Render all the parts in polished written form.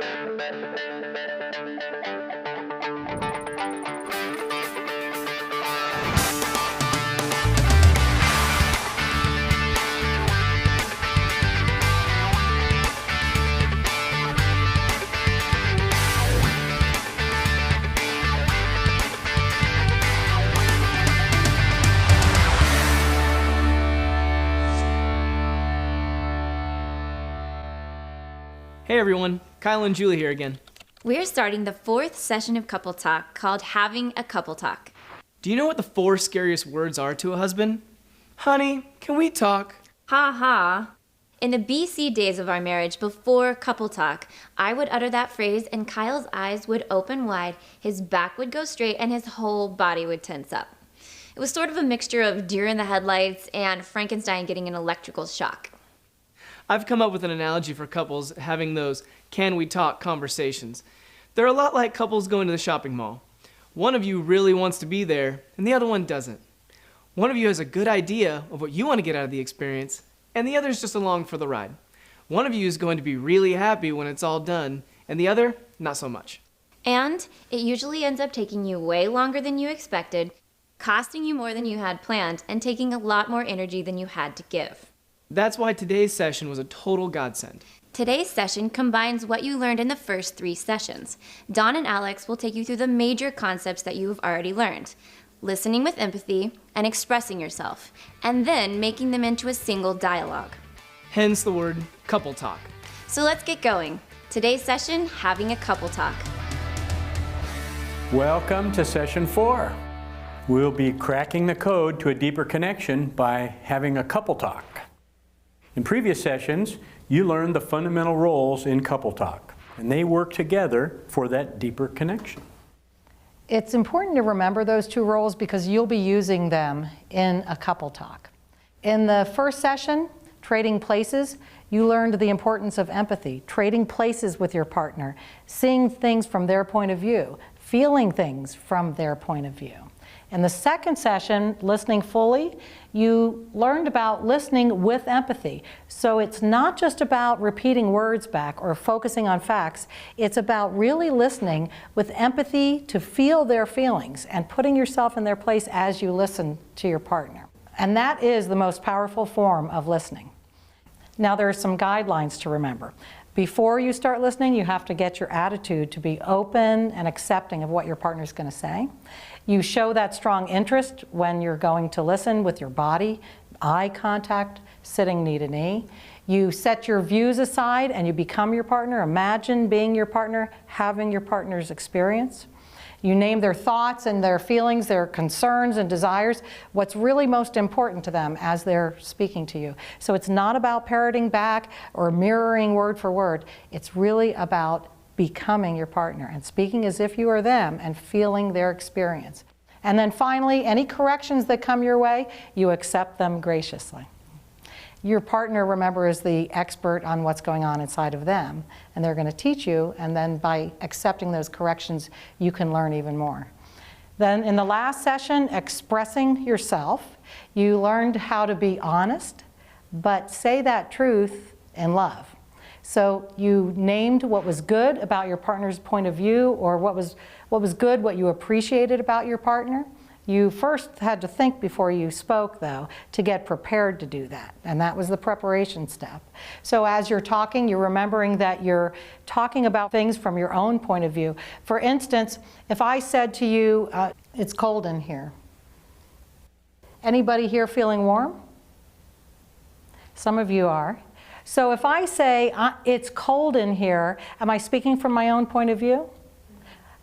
Hey everyone, Kyle and Julie here again. We're starting the 4th session of Couple Talk called Having a Couple Talk. Do you know what the 4 scariest words are to a husband? Honey, can we talk? Ha ha. In the BC days of our marriage, before Couple Talk, I would utter that phrase and Kyle's eyes would open wide, his back would go straight, and his whole body would tense up. It was sort of a mixture of deer in the headlights and Frankenstein getting an electrical shock. I've come up with an analogy for couples having those can we talk conversations. They're a lot like couples going to the shopping mall. One of you really wants to be there, and the other one doesn't. One of you has a good idea of what you want to get out of the experience, and the other's just along for the ride. One of you is going to be really happy when it's all done, and the other, not so much. And it usually ends up taking you way longer than you expected, costing you more than you had planned, and taking a lot more energy than you had to give. That's why today's session was a total godsend. Today's session combines what you learned in the first 3 sessions. Dawn and Alex will take you through the major concepts that you have already learned: listening with empathy and expressing yourself, and then making them into a single dialogue. Hence the word couple talk. So let's get going. Today's session, Having a Couple Talk. Welcome to session 4. We'll be cracking the code to a deeper connection by having a couple talk. In previous sessions, you learned the fundamental roles in couple talk, and they work together for that deeper connection. It's important to remember those 2 roles because you'll be using them in a couple talk. In the first session, Trading Places, you learned the importance of empathy, trading places with your partner, seeing things from their point of view, feeling things from their point of view. In the second session, Listening Fully, you learned about listening with empathy. So it's not just about repeating words back or focusing on facts. It's about really listening with empathy to feel their feelings and putting yourself in their place as you listen to your partner. And that is the most powerful form of listening. Now there are some guidelines to remember. Before you start listening, you have to get your attitude to be open and accepting of what your partner's going to say. You show that strong interest when you're going to listen with your body, eye contact, sitting knee to knee. You set your views aside and you become your partner. Imagine being your partner, having your partner's experience. You name their thoughts and their feelings, their concerns and desires, what's really most important to them as they're speaking to you. So it's not about parroting back or mirroring word for word. It's really about becoming your partner and speaking as if you are them and feeling their experience. And then finally, any corrections that come your way, you accept them graciously. Your partner, remember, is the expert on what's going on inside of them, and they're going to teach you, and then by accepting those corrections, you can learn even more. Then in the last session, Expressing Yourself, you learned how to be honest, but say that truth in love. So you named what was good about your partner's point of view, or what was good, what you appreciated about your partner. You first had to think before you spoke, though, to get prepared to do that. And that was the preparation step. So as you're talking, you're remembering that you're talking about things from your own point of view. For instance, if I said to you, it's cold in here. Anybody here feeling warm? Some of you are. So if I say, it's cold in here, am I speaking from my own point of view?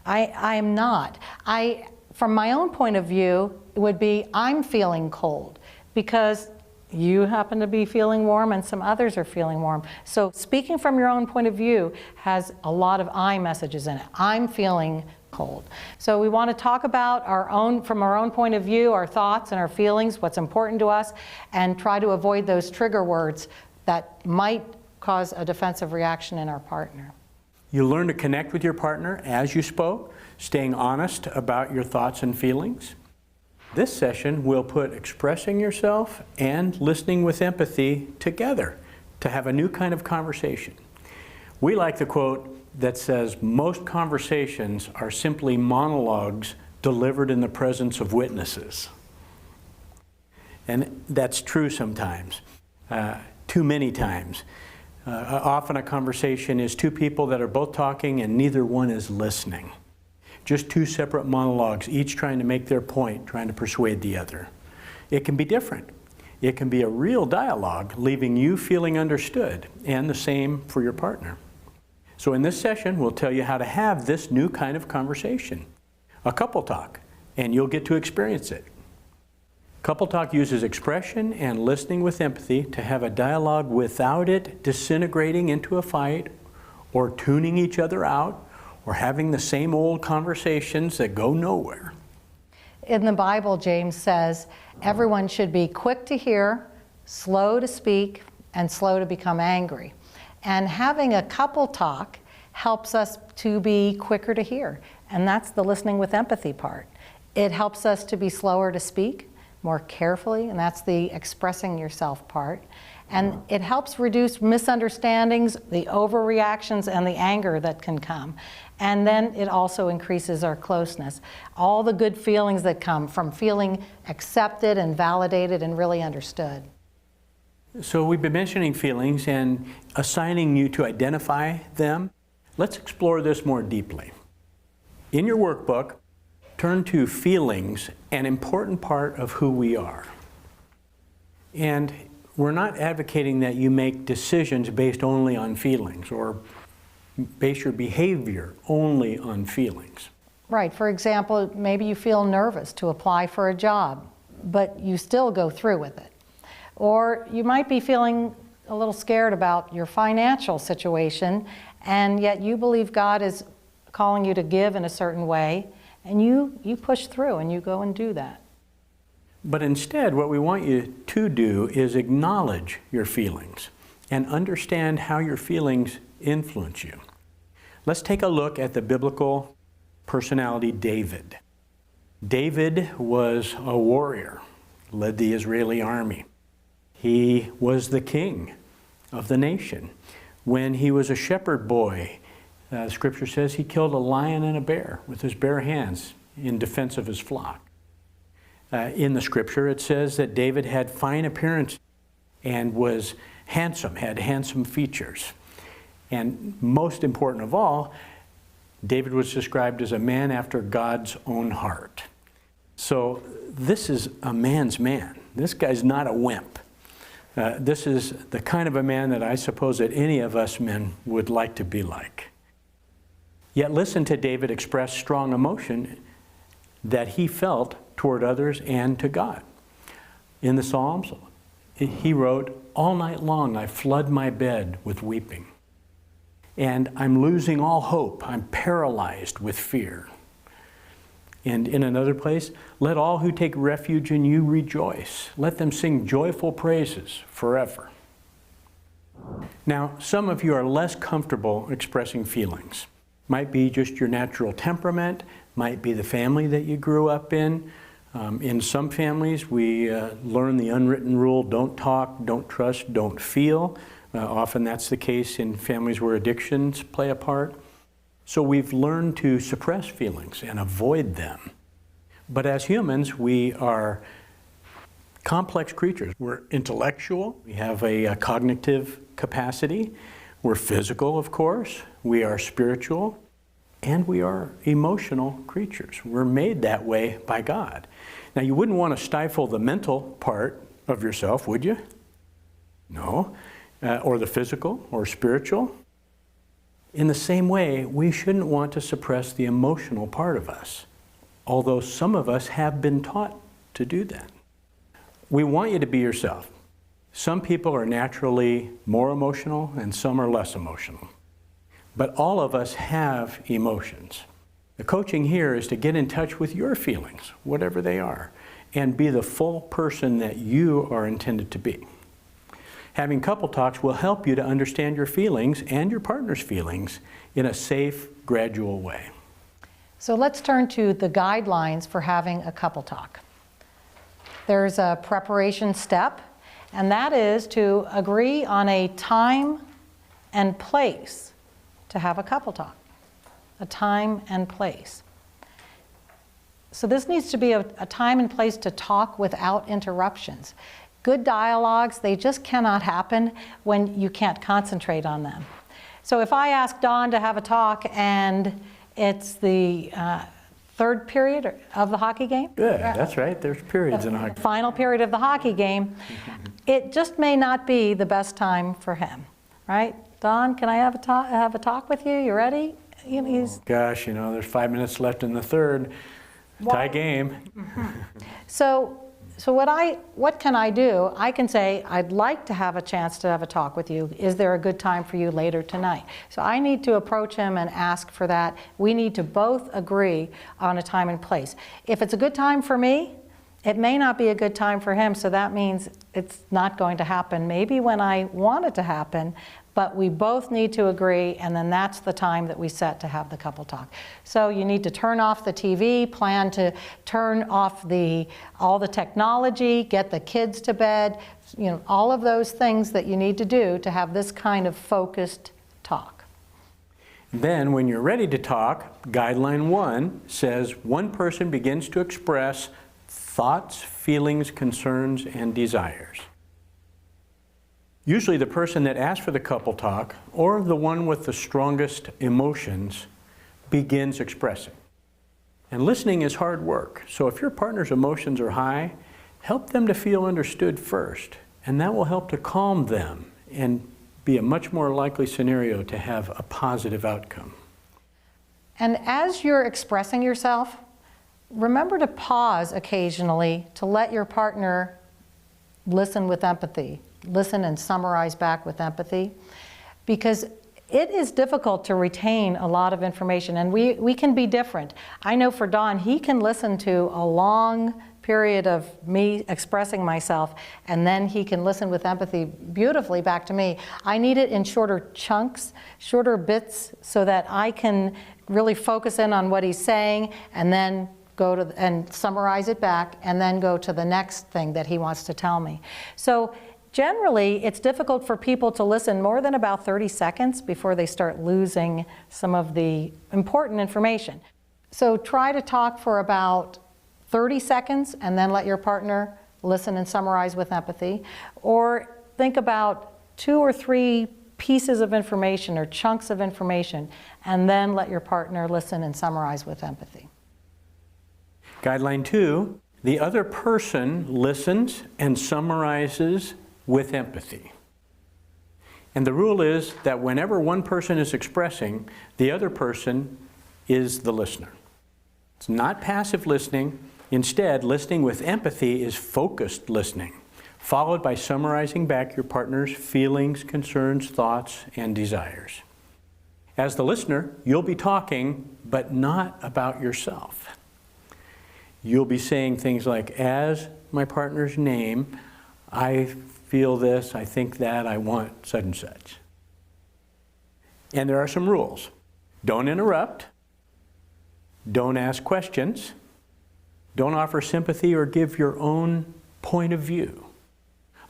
I am not. From my own point of view, it would be, I'm feeling cold because you happen to be feeling warm and some others are feeling warm. So speaking from your own point of view has a lot of I messages in it. I'm feeling cold. So we want to talk about from our own point of view, our thoughts and our feelings, what's important to us, and try to avoid those trigger words that might cause a defensive reaction in our partner. You learn to connect with your partner as you spoke, staying honest about your thoughts and feelings. This session will put expressing yourself and listening with empathy together to have a new kind of conversation. We like the quote that says, most conversations are simply monologues delivered in the presence of witnesses. And that's true sometimes, too many times. Often a conversation is two people that are both talking and neither one is listening. Just two separate monologues, each trying to make their point, trying to persuade the other. It can be different. It can be a real dialogue, leaving you feeling understood, and the same for your partner. So in this session, we'll tell you how to have this new kind of conversation, a couple talk, and you'll get to experience it. Couple talk uses expression and listening with empathy to have a dialogue without it disintegrating into a fight or tuning each other out or having the same old conversations that go nowhere. In the Bible, James says, everyone should be quick to hear, slow to speak, and slow to become angry. And having a couple talk helps us to be quicker to hear. And that's the listening with empathy part. It helps us to be slower to speak, more carefully, and that's the expressing yourself part. And it helps reduce misunderstandings, the overreactions, and the anger that can come. And then it also increases our closeness. All the good feelings that come from feeling accepted and validated and really understood. So we've been mentioning feelings and assigning you to identify them. Let's explore this more deeply. In your workbook, turn to feelings, an important part of who we are. And we're not advocating that you make decisions based only on feelings or base your behavior only on feelings. Right. For example, maybe you feel nervous to apply for a job, but you still go through with it. Or you might be feeling a little scared about your financial situation, and yet you believe God is calling you to give in a certain way, and you push through and you go and do that. But instead, what we want you to do is acknowledge your feelings and understand how your feelings influence you. Let's take a look at the biblical personality David. David was a warrior, led the Israeli army. He was the king of the nation. When he was a shepherd boy, Scripture says he killed a lion and a bear with his bare hands in defense of his flock. In the Scripture, it says that David had fine appearance and was handsome, had handsome features. And most important of all, David was described as a man after God's own heart. So this is a man's man. This guy's not a wimp. This is the kind of a man that I suppose that any of us men would like to be like. Yet listen to David express strong emotion that he felt toward others and to God. In the Psalms, he wrote, "All night long I flood my bed with weeping, and I'm losing all hope. I'm paralyzed with fear." And in another place, "Let all who take refuge in you rejoice. Let them sing joyful praises forever." Now, some of you are less comfortable expressing feelings. Might be just your natural temperament, might be the family that you grew up in. In some families, we learn the unwritten rule, don't talk, don't trust, don't feel. Often that's the case in families where addictions play a part. So we've learned to suppress feelings and avoid them. But as humans, we are complex creatures. We're intellectual, we have a cognitive capacity, we're physical, of course, we are spiritual, and we are emotional creatures. We're made that way by God. Now, you wouldn't want to stifle the mental part of yourself, would you? No. Or the physical or spiritual. In the same way, we shouldn't want to suppress the emotional part of us, although some of us have been taught to do that. We want you to be yourself. Some people are naturally more emotional and some are less emotional. But all of us have emotions. The coaching here is to get in touch with your feelings, whatever they are, and be the full person that you are intended to be. Having couple talks will help you to understand your feelings and your partner's feelings in a safe, gradual way. So let's turn to the guidelines for having a couple talk. There's a preparation step, and that is to agree on a time and place to have a couple talk, a time and place. So this needs to be a time and place to talk without interruptions. Good dialogues, they just cannot happen when you can't concentrate on them. So if I ask Dawn to have a talk and it's the third period of the hockey game. Good, that's right, there's periods in a hockey. Final period of the hockey game, it just may not be the best time for him, right? Dawn, can I have a talk with you? You ready? Gosh, there's 5 minutes left in the third. Tie game. So what can I do? I can say, I'd like to have a chance to have a talk with you. Is there a good time for you later tonight? So I need to approach him and ask for that. We need to both agree on a time and place. If it's a good time for me, it may not be a good time for him, so that means it's not going to happen. Maybe when I want it to happen, but we both need to agree, and then that's the time that we set to have the couple talk. So you need to turn off the TV, plan to turn off all the technology, get the kids to bed, all of those things that you need to do to have this kind of focused talk. Then when you're ready to talk, guideline 1 says one person begins to express thoughts, feelings, concerns, and desires. Usually the person that asks for the couple talk, or the one with the strongest emotions, begins expressing. And listening is hard work, so if your partner's emotions are high, help them to feel understood first, and that will help to calm them and be a much more likely scenario to have a positive outcome. And as you're expressing yourself, remember to pause occasionally to let your partner listen with empathy. Listen and summarize back with empathy, because it is difficult to retain a lot of information, and we can be different. I know for Don, he can listen to a long period of me expressing myself, and then he can listen with empathy beautifully back to me. I need it in shorter chunks, shorter bits, so that I can really focus in on what he's saying, and then go to and summarize it back, and then go to the next thing that he wants to tell me. So generally, it's difficult for people to listen more than about 30 seconds before they start losing some of the important information. So try to talk for about 30 seconds and then let your partner listen and summarize with empathy. Or think about 2 or 3 pieces of information or chunks of information and then let your partner listen and summarize with empathy. Guideline 2, the other person listens and summarizes with empathy. And the rule is that whenever one person is expressing, the other person is the listener. It's not passive listening. Instead, listening with empathy is focused listening, followed by summarizing back your partner's feelings, concerns, thoughts, and desires. As the listener, you'll be talking, but not about yourself. You'll be saying things like, as my partner's name, I feel this, I think that, I want such and such. And there are some rules. Don't interrupt. Don't ask questions. Don't offer sympathy or give your own point of view.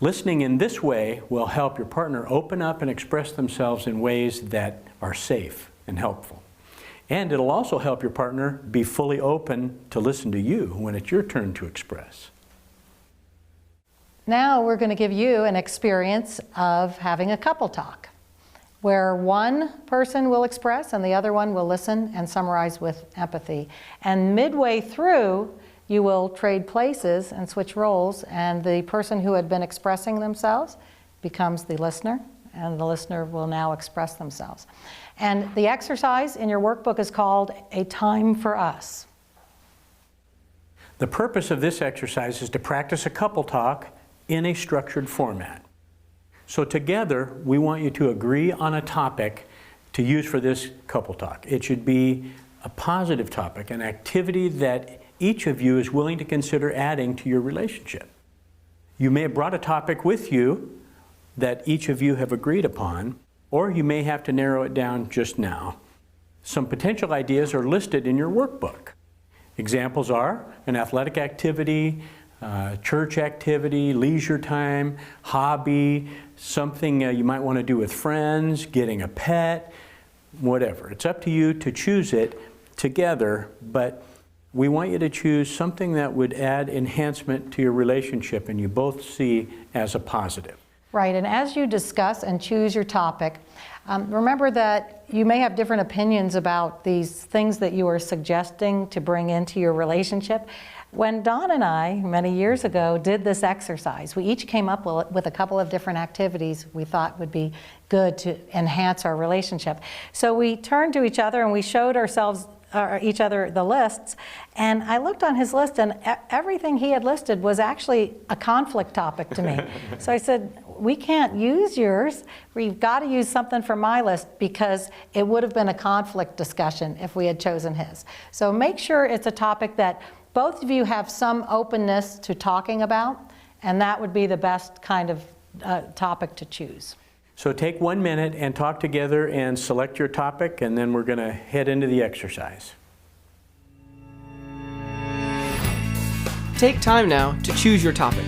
Listening in this way will help your partner open up and express themselves in ways that are safe and helpful. And it'll also help your partner be fully open to listen to you when it's your turn to express. Now we're going to give you an experience of having a couple talk, where one person will express and the other one will listen and summarize with empathy. And midway through, you will trade places and switch roles, and the person who had been expressing themselves becomes the listener, and the listener will now express themselves. And the exercise in your workbook is called A Time for Us. The purpose of this exercise is to practice a couple talk in a structured format. So together, we want you to agree on a topic to use for this couple talk. It should be a positive topic, an activity that each of you is willing to consider adding to your relationship. You may have brought a topic with you that each of you have agreed upon, or you may have to narrow it down just now. Some potential ideas are listed in your workbook. Examples are an athletic activity, church activity, leisure time, hobby, something you might want to do with friends, getting a pet, whatever. It's up to you to choose it together, but we want you to choose something that would add enhancement to your relationship and you both see as a positive. Right, and as you discuss and choose your topic, remember that you may have different opinions about these things that you are suggesting to bring into your relationship. When Don and I, many years ago, did this exercise, we each came up with a couple of different activities we thought would be good to enhance our relationship. So we turned to each other and we showed each other the lists, and I looked on his list and everything he had listed was actually a conflict topic to me. So I said, we can't use yours, we've got to use something from my list, because it would have been a conflict discussion if we had chosen his. So make sure it's a topic that both of you have some openness to talking about, and that would be the best kind of topic to choose. So take 1 minute and talk together and select your topic, and then we're going to head into the exercise. Take time now to choose your topic.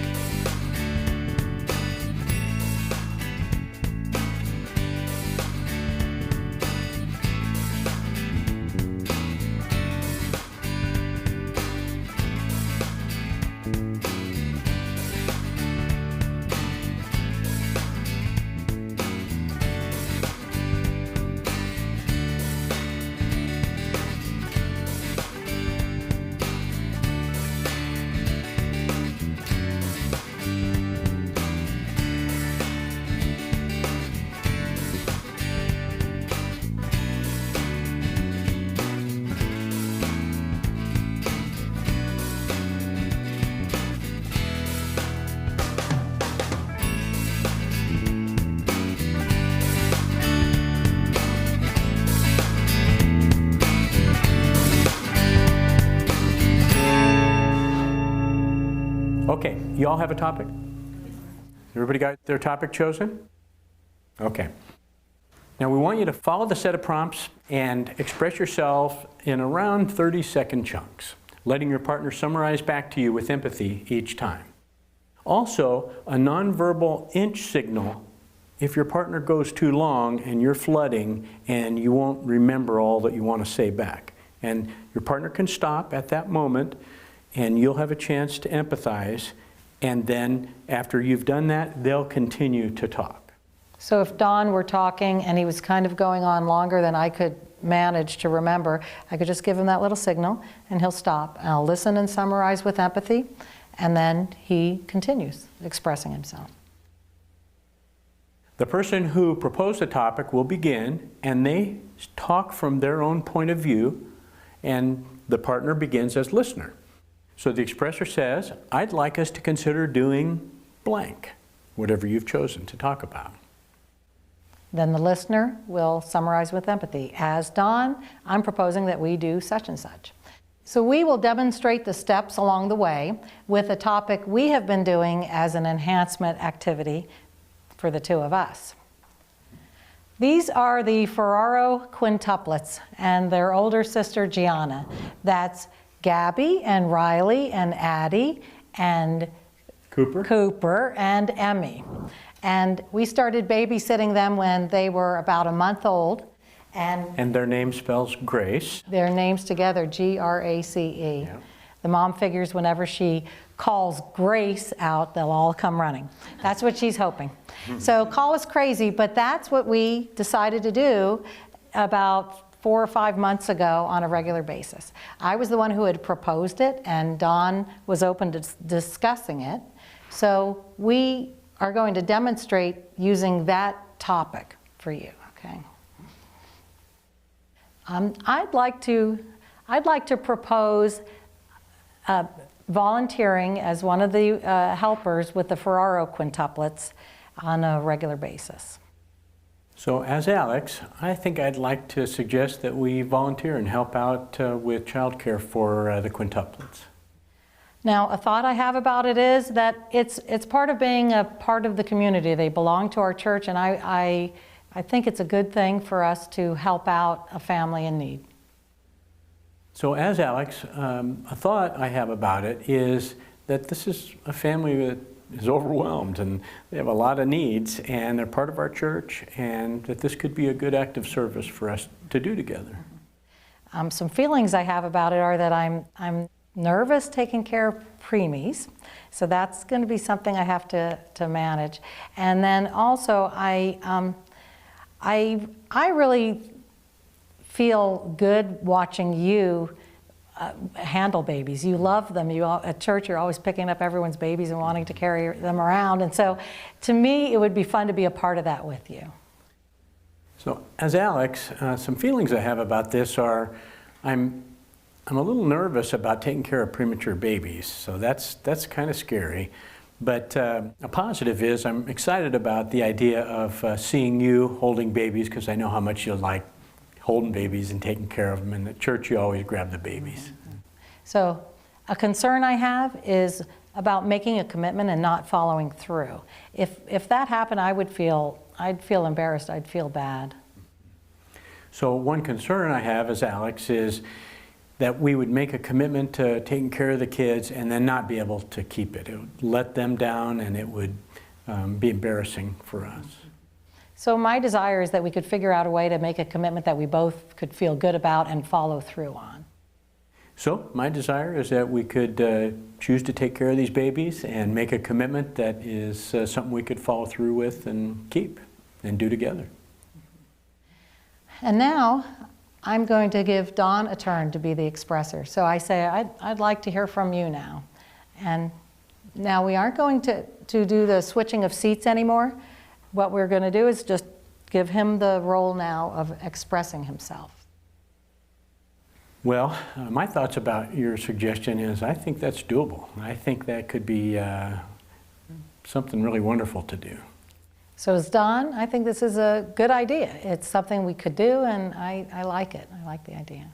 Okay, you all have a topic? Everybody got their topic chosen? Okay. Now we want you to follow the set of prompts and express yourself in around 30-second chunks, letting your partner summarize back to you with empathy each time. Also, a nonverbal inch signal if your partner goes too long and you're flooding and you won't remember all that you want to say back. And your partner can stop at that moment and you'll have a chance to empathize, and then after you've done that, they'll continue to talk. So if Don were talking and he was kind of going on longer than I could manage to remember, I could just give him that little signal and he'll stop. And I'll listen and summarize with empathy, and then he continues expressing himself. The person who proposed the topic will begin, and they talk from their own point of view, and the partner begins as listener. So the expressor says, I'd like us to consider doing blank, whatever you've chosen to talk about. Then the listener will summarize with empathy. As Don, I'm proposing that we do such and such. So we will demonstrate the steps along the way with a topic we have been doing as an enhancement activity for the two of us. These are the Ferraro quintuplets and their older sister Gianna. That's Gabby and Riley and Addie and Cooper and Emmy. And we started babysitting them when they were about a month old. And their name spells Grace. Their names together, G-R-A-C-E. Yeah. The mom figures whenever she calls Grace out, they'll all come running. That's what she's hoping. So call us crazy, but that's what we decided to do about 4 or 5 months ago on a regular basis. I was the one who had proposed it, and Don was open to discussing it. So we are going to demonstrate using that topic for you, okay? I'd like to propose volunteering as one of the helpers with the Ferraro quintuplets on a regular basis. So as Alex, I think I'd like to suggest that we volunteer and help out with childcare for the quintuplets. Now, a thought I have about it is that it's part of being a part of the community. They belong to our church, and I think it's a good thing for us to help out a family in need. So as Alex, a thought I have about it is that this is a family that is overwhelmed and they have a lot of needs and they're part of our church, and that this could be a good act of service for us to do together. Some feelings I have about it are that I'm nervous taking care of preemies, so that's going to be something I have to manage. And then also I really feel good watching you handle babies. You love them. At church, you're always picking up everyone's babies and wanting to carry them around. And so, to me, it would be fun to be a part of that with you. So, as Alex, some feelings I have about this are, I'm a little nervous about taking care of premature babies. So that's kind of scary. But a positive is I'm excited about the idea of seeing you holding babies, because I know how much you like holding babies and taking care of them. And at church, you always grab the babies. So a concern I have is about making a commitment and not following through. If that happened, I'd feel embarrassed. I'd feel bad. So one concern I have as Alex is that we would make a commitment to taking care of the kids and then not be able to keep it. It would let them down, and it would be embarrassing for us. So my desire is that we could figure out a way to make a commitment that we both could feel good about and follow through on. So my desire is that we could choose to take care of these babies and make a commitment that is something we could follow through with and keep and do together. And now I'm going to give Dawn a turn to be the expressor. So I say, I'd like to hear from you now. And now we aren't going to do the switching of seats anymore. What we're going to do is just give him the role now of expressing himself. Well, my thoughts about your suggestion is I think that's doable. I think that could be something really wonderful to do. So as Dawn, I think this is a good idea. It's something we could do, and I like it. I like the idea.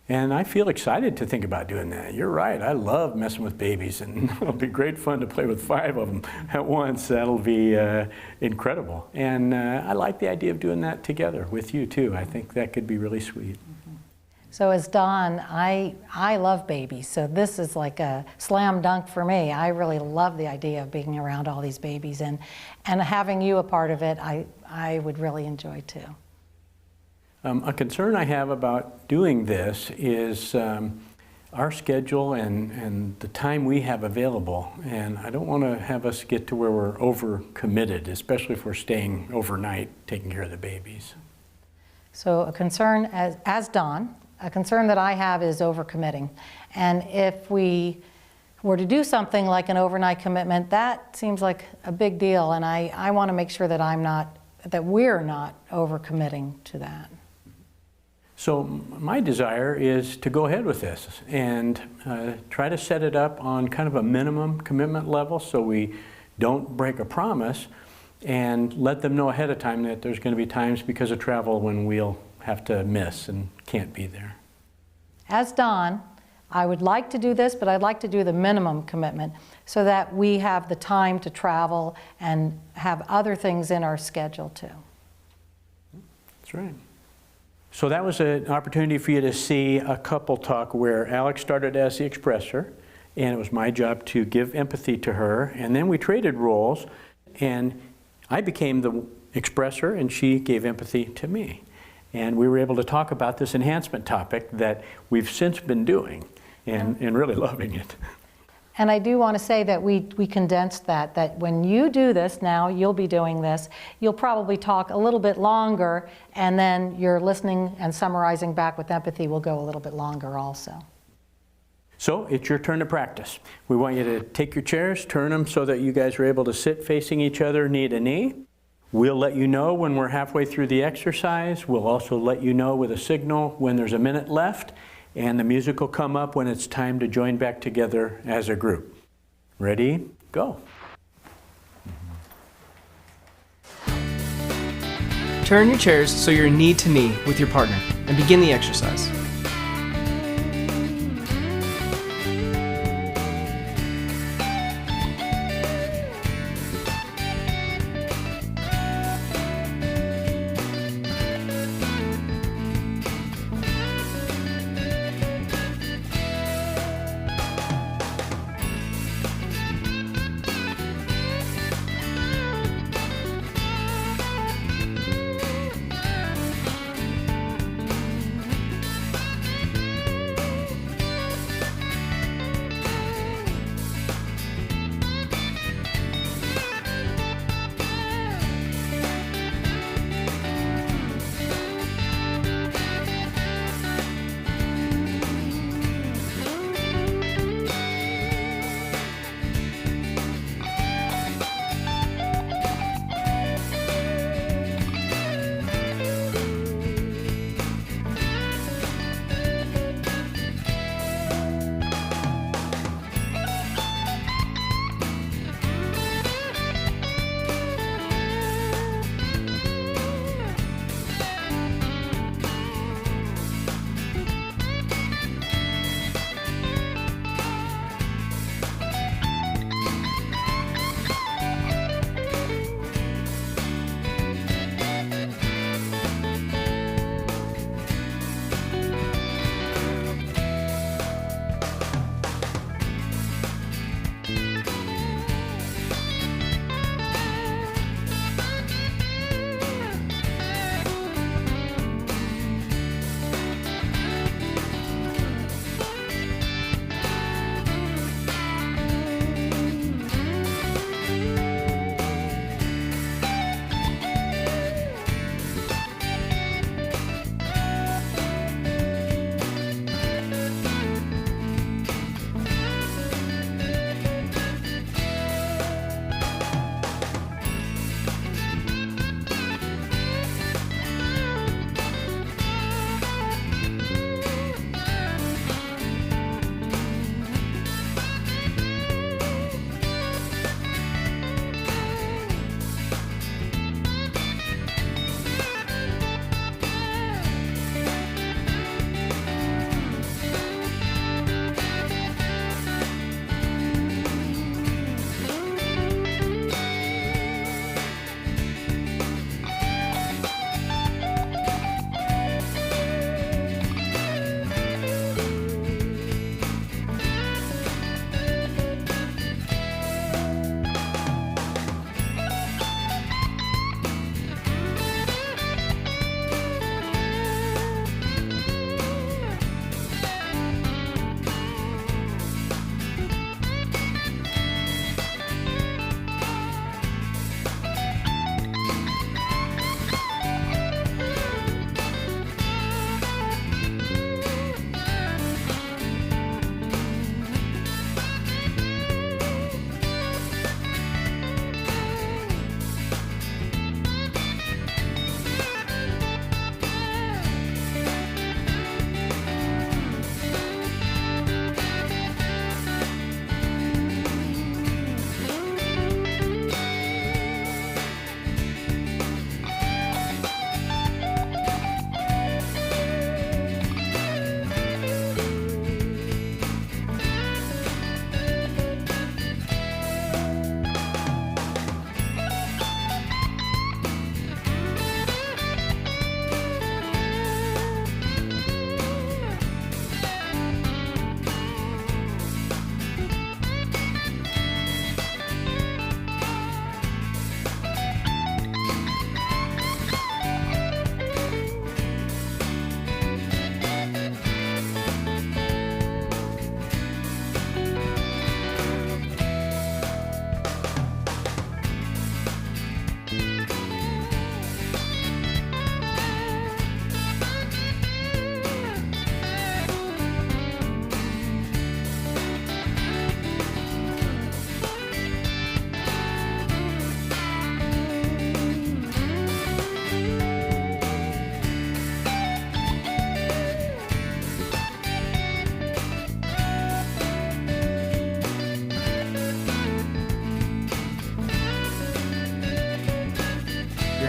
And I feel excited to think about doing that. You're right. I love messing with babies, and it'll be great fun to play with 5 of them at once. That'll be incredible. And I like the idea of doing that together with you, too. I think that could be really sweet. So as Dawn, I love babies, so this is like a slam dunk for me. I really love the idea of being around all these babies, and having you a part of it, I would really enjoy too. A concern I have about doing this is our schedule and the time we have available. And I don't want to have us get to where we're over-committed, especially if we're staying overnight taking care of the babies. So a concern, as Dawn, a concern that I have is over-committing. And if we were to do something like an overnight commitment, that seems like a big deal. And I want to make sure that we're not over-committing to that. So my desire is to go ahead with this and try to set it up on kind of a minimum commitment level so we don't break a promise, and let them know ahead of time that there's going to be times because of travel when we'll have to miss and can't be there. As Dawn, I would like to do this, but I'd like to do the minimum commitment so that we have the time to travel and have other things in our schedule too. That's right. So that was an opportunity for you to see a couple talk where Alex started as the expressor, and it was my job to give empathy to her, and then we traded roles, and I became the expressor and she gave empathy to me. And we were able to talk about this enhancement topic that we've since been doing and really loving it. And I do want to say that we condensed that when you do this now, you'll be doing this, you'll probably talk a little bit longer, and then your listening and summarizing back with empathy will go a little bit longer also. So it's your turn to practice. We want you to take your chairs, turn them so that you guys are able to sit facing each other knee to knee. We'll let you know when we're halfway through the exercise. We'll also let you know with a signal when there's a minute left. And the music will come up when it's time to join back together as a group. Ready? Go. Turn your chairs so you're knee to knee with your partner and begin the exercise.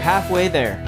halfway there.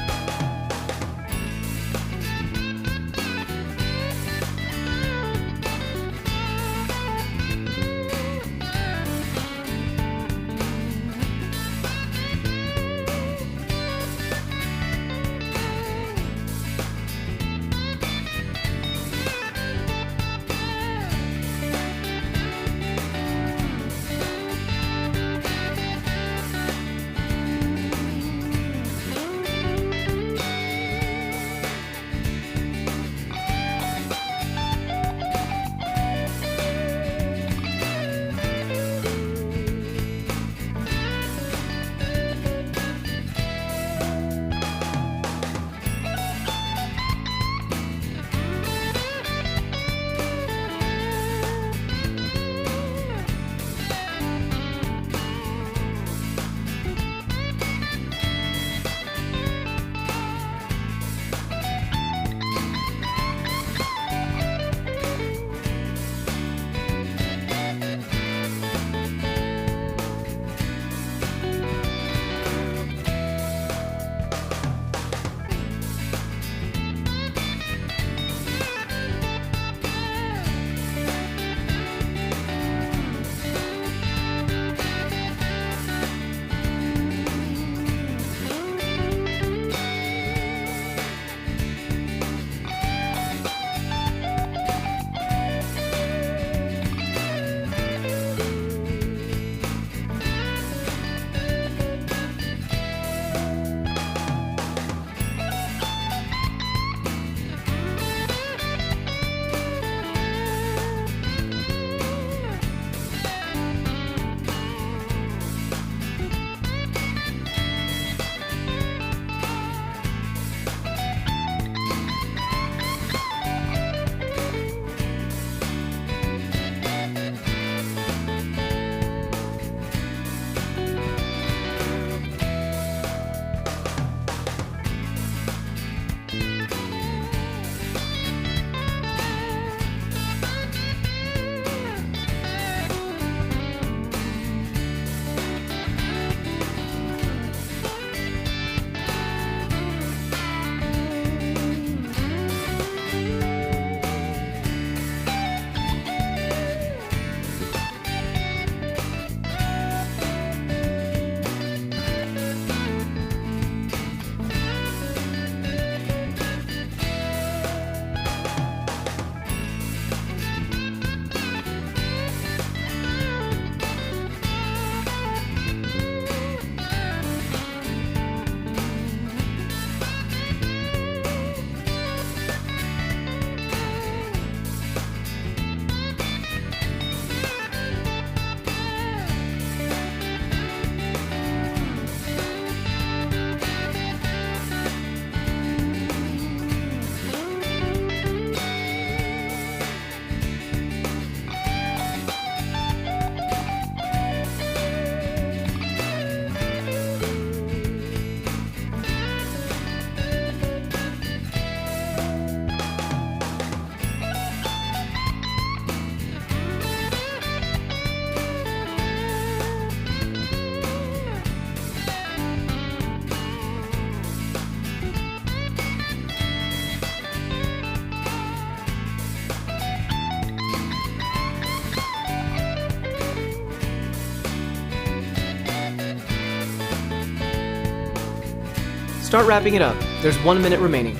Start wrapping it up. There's 1 minute remaining.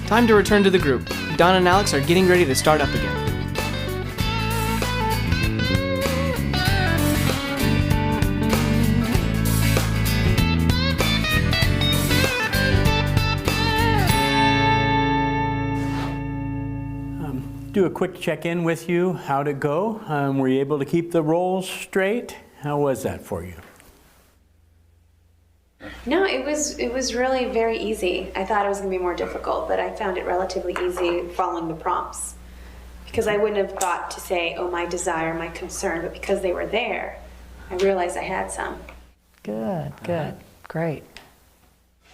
Time to return to the group. Don and Alex are getting ready to start up again. do a quick check-in with you. How'd it go? Were you able to keep the roles straight? How was that for you? No, it was really very easy. I thought it was going to be more difficult, but I found it relatively easy following the prompts. Because I wouldn't have thought to say, oh, my desire, my concern, but because they were there, I realized I had some. Good, good, great.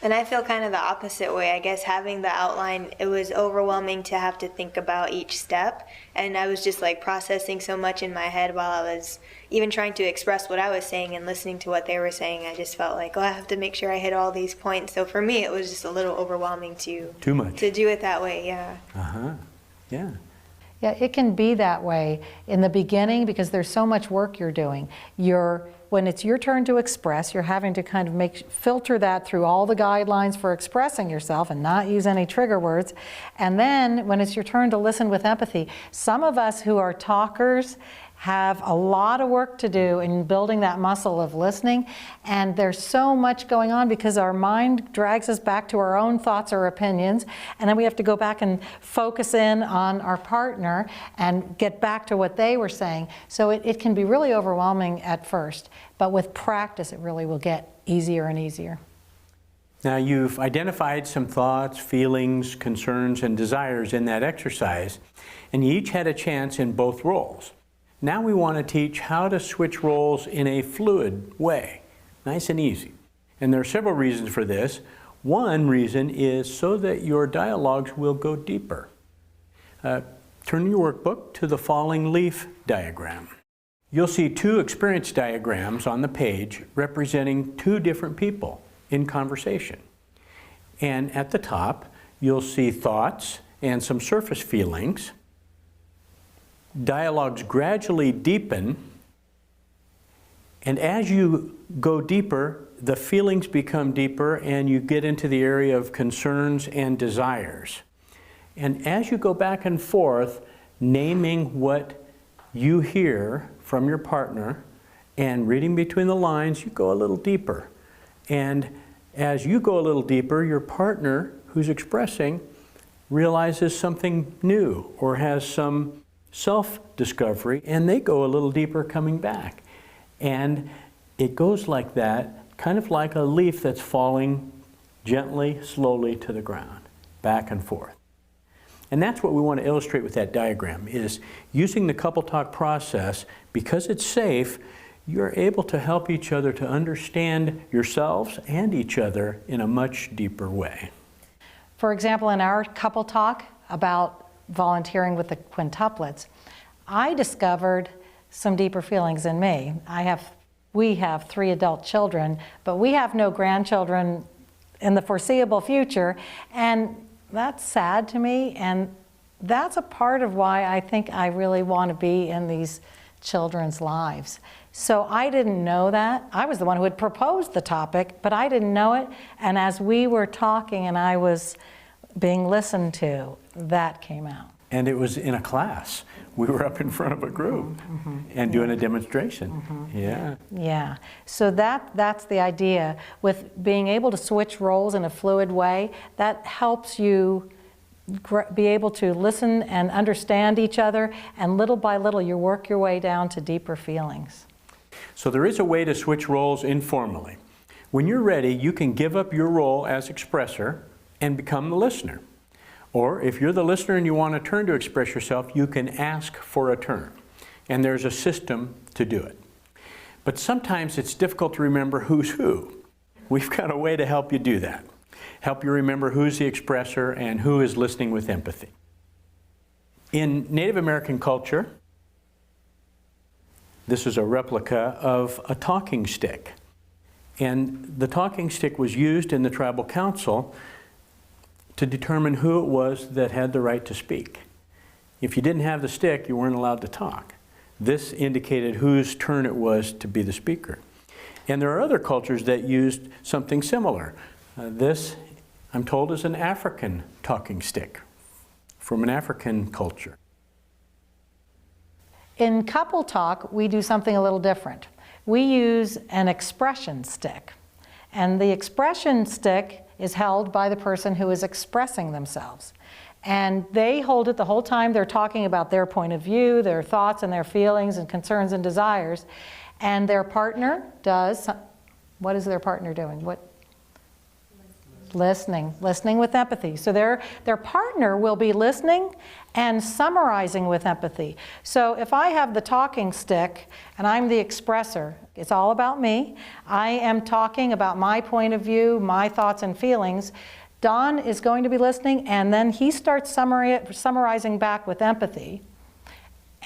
And I feel kind of the opposite way. I guess having the outline, it was overwhelming to have to think about each step. And I was just like processing so much in my head while I was even trying to express what I was saying and listening to what they were saying. I just felt like, oh, I have to make sure I hit all these points. So for me, it was just a little overwhelming to do it that way, yeah. Yeah. Yeah, it can be that way in the beginning because there's so much work you're doing. When it's your turn to express, you're having to kind of filter that through all the guidelines for expressing yourself and not use any trigger words. And then when it's your turn to listen with empathy, some of us who are talkers have a lot of work to do in building that muscle of listening, and there's so much going on because our mind drags us back to our own thoughts or opinions, and then we have to go back and focus in on our partner and get back to what they were saying. So it can be really overwhelming at first, but with practice it really will get easier and easier. Now you've identified some thoughts, feelings, concerns, and desires in that exercise, and you each had a chance in both roles. Now we want to teach how to switch roles in a fluid way, nice and easy. And there are several reasons for this. One reason is so that your dialogues will go deeper. Turn your workbook to the falling leaf diagram. You'll see two experience diagrams on the page representing two different people in conversation. And at the top, you'll see thoughts and some surface feelings. Dialogues gradually deepen, and as you go deeper, the feelings become deeper and you get into the area of concerns and desires. And as you go back and forth, naming what you hear from your partner and reading between the lines, you go a little deeper. And as you go a little deeper, your partner who's expressing realizes something new or has some self-discovery, and they go a little deeper coming back. And it goes like that, kind of like a leaf that's falling gently, slowly to the ground, back and forth. And that's what we want to illustrate with that diagram, is using the CoupleTalk process, because it's safe, you're able to help each other to understand yourselves and each other in a much deeper way. For example, in our CoupleTalk about volunteering with the quintuplets, I discovered some deeper feelings in me. We have 3 adult children, but we have no grandchildren in the foreseeable future, and that's sad to me, and that's a part of why I think I really want to be in these children's lives. So I didn't know that. I was the one who had proposed the topic, but I didn't know it, and as we were talking and I was being listened to, that came out. And it was in a class. We were up in front of a group and doing a demonstration. Yeah. Yeah. So that's the idea. With being able to switch roles in a fluid way, that helps you be able to listen and understand each other, and little by little you work your way down to deeper feelings. So there is a way to switch roles informally. When you're ready, you can give up your role as expressor and become the listener. Or if you're the listener and you want a turn to express yourself, you can ask for a turn. And there's a system to do it. But sometimes it's difficult to remember who's who. We've got a way to help you do that. Help you remember who's the expressor and who is listening with empathy. In Native American culture, this is a replica of a talking stick. And the talking stick was used in the tribal council to determine who it was that had the right to speak. If you didn't have the stick, you weren't allowed to talk. This indicated whose turn it was to be the speaker. And there are other cultures that used something similar. This, I'm told, is an African talking stick from an African culture. In CoupleTalk, we do something a little different. We use an expression stick. And the expression stick is held by the person who is expressing themselves. And they hold it the whole time. They're talking about their point of view, their thoughts and their feelings and concerns and desires. And their partner does, what is their partner doing? Listening with empathy. So their partner will be listening and summarizing with empathy. So if I have the talking stick and I'm the expressor, it's all about me. I am talking about my point of view, my thoughts and feelings. Don is going to be listening, and then he starts summarizing back with empathy.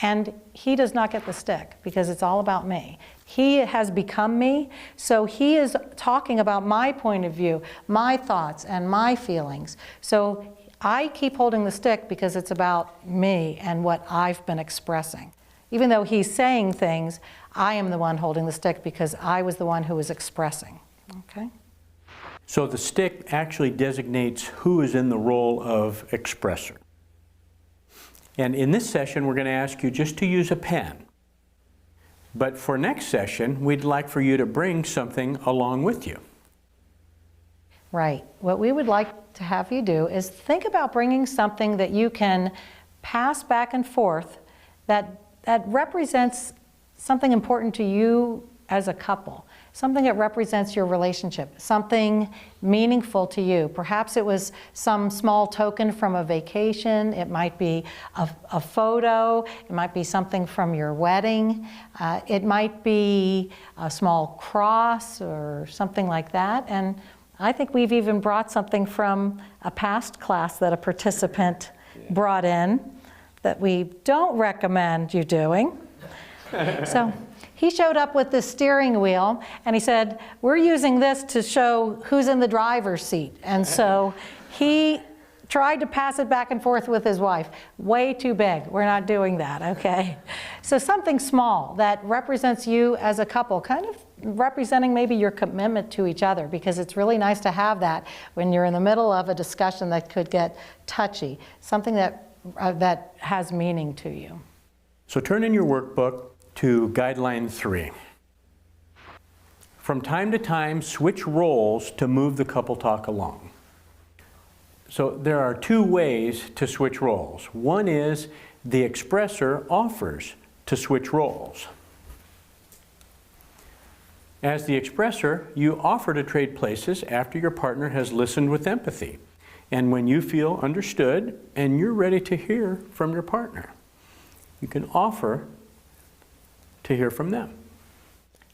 And he does not get the stick because it's all about me. He has become me, so he is talking about my point of view, my thoughts, and my feelings. So I keep holding the stick because it's about me and what I've been expressing. Even though he's saying things, I am the one holding the stick because I was the one who was expressing. Okay? So the stick actually designates who is in the role of expressor. And in this session, we're going to ask you just to use a pen. But for next session, we'd like for you to bring something along with you. Right. What we would like to have you do is think about bringing something that you can pass back and forth that represents something important to you as a couple. Something that represents your relationship, something meaningful to you. Perhaps it was some small token from a vacation. It might be a photo. It might be something from your wedding. It might be a small cross or something like that. And I think we've even brought something from a past class that a participant brought in that we don't recommend you doing. So he showed up with this steering wheel and he said, we're using this to show who's in the driver's seat. And so he tried to pass it back and forth with his wife. Way too big. We're not doing that, okay? So something small that represents you as a couple, kind of representing maybe your commitment to each other, because it's really nice to have that when you're in the middle of a discussion that could get touchy, something that has meaning to you. So turn in your workbook to Guideline 3. From time to time, switch roles to move the couple talk along. So there are two ways to switch roles. One is the expressor offers to switch roles. As the expressor, you offer to trade places after your partner has listened with empathy and when you feel understood and you're ready to hear from your partner. You can offer to hear from them.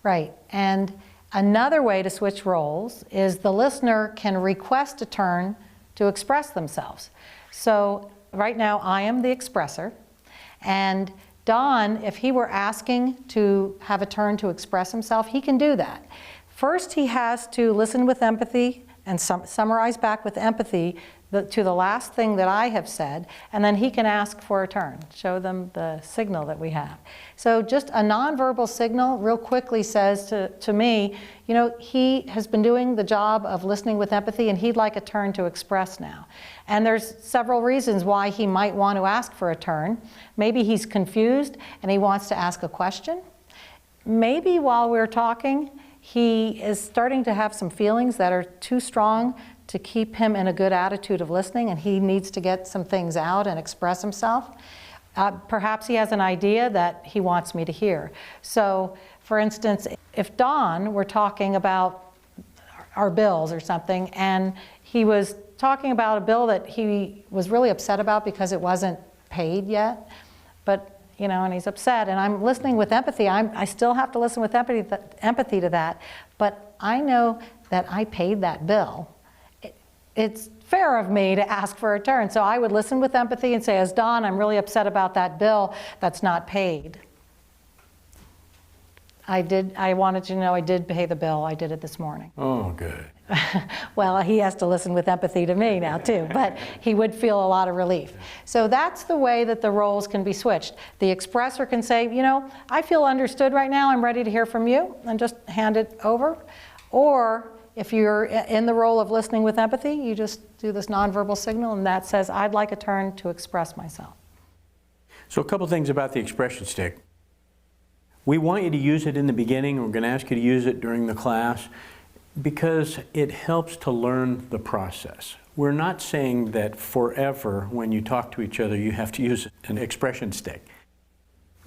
Right. And another way to switch roles is the listener can request a turn to express themselves. So right now I am the expressor, and Don, if he were asking to have a turn to express himself, he can do that. First, he has to listen with empathy and summarize back with empathy to the last thing that I have said, and then he can ask for a turn, show them the signal that we have. So just a nonverbal signal real quickly says to me, you know, he has been doing the job of listening with empathy and he'd like a turn to express now. And there's several reasons why he might want to ask for a turn. Maybe he's confused and he wants to ask a question. Maybe while we're talking, he is starting to have some feelings that are too strong to keep him in a good attitude of listening, and he needs to get some things out and express himself. Perhaps he has an idea that he wants me to hear. So, for instance, if Don were talking about our bills or something, and he was talking about a bill that he was really upset about because it wasn't paid yet, but you know, and he's upset, and I'm listening with empathy. I still have to listen with empathy to that, but I know that I paid that bill. It's fair of me to ask for a turn. So I would listen with empathy and say, as Don, I'm really upset about that bill that's not paid. I wanted you to know I did pay the bill. I did it this morning. Oh, good. Well, he has to listen with empathy to me now too, but he would feel a lot of relief. So that's the way that the roles can be switched. The expressor can say, you know, I feel understood right now. I'm ready to hear from you, and just hand it over. Or if you're in the role of listening with empathy, you just do this nonverbal signal, and that says, I'd like a turn to express myself. So a couple things about the expression stick. We want you to use it in the beginning. We're going to ask you to use it during the class because it helps to learn the process. We're not saying that forever when you talk to each other you have to use an expression stick.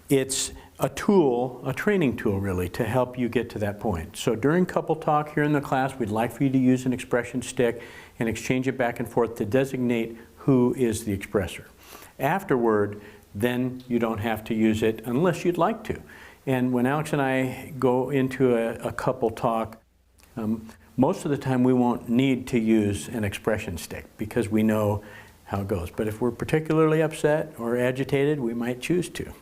It's a tool, a training tool really, to help you get to that point. So during couple talk here in the class, we'd like for you to use an expression stick and exchange it back and forth to designate who is the expressor. Afterward, then you don't have to use it unless you'd like to. And when Alex and I go into a couple talk, most of the time we won't need to use an expression stick because we know how it goes. But if we're particularly upset or agitated, we might choose to.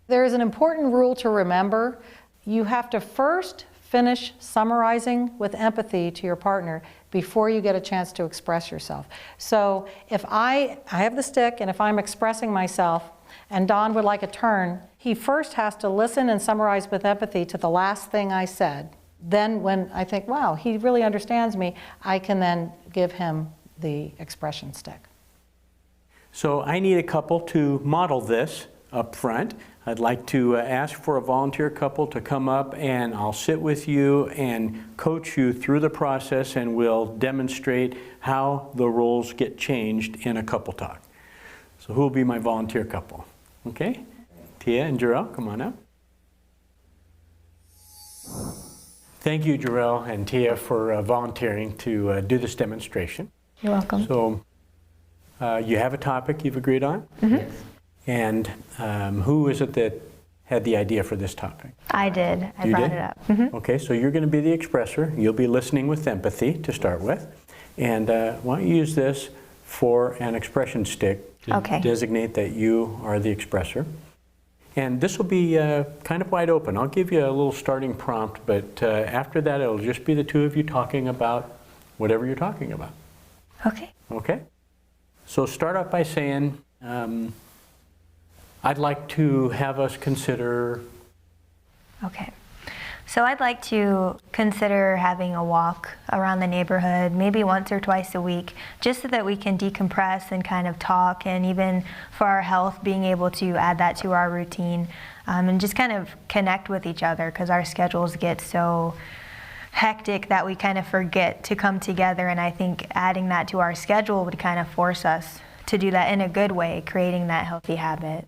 There is an important rule to remember. You have to first finish summarizing with empathy to your partner before you get a chance to express yourself. So if I have the stick and if I'm expressing myself and Don would like a turn, he first has to listen and summarize with empathy to the last thing I said. Then when I think, wow, he really understands me, I can then give him the expression stick. So I need a couple to model this up front. I'd like to ask for a volunteer couple to come up, and I'll sit with you and coach you through the process, and we'll demonstrate how the roles get changed in a couple talk. So who will be my volunteer couple? Okay? Tia and Jarrell, come on up. Thank you, Jarrell and Tia, for volunteering to do this demonstration. You're welcome. So you have a topic you've agreed on? Mm-hmm. And who is it that had the idea for this topic? I did. I brought it up. Mm-hmm. Okay, so you're going to be the expressor. You'll be listening with empathy to start with. And why don't you use this for an expression stick to designate that you are the expressor. And this will be kind of wide open. I'll give you a little starting prompt, but after that it'll just be the two of you talking about whatever you're talking about. Okay. Okay? So start off by saying, I'd like to have us consider... Okay. So I'd like to consider having a walk around the neighborhood, maybe once or twice a week, just so that we can decompress and kind of talk, and even for our health, being able to add that to our routine, and just kind of connect with each other, because our schedules get so hectic that we kind of forget to come together, and I think adding that to our schedule would kind of force us to do that in a good way, creating that healthy habit.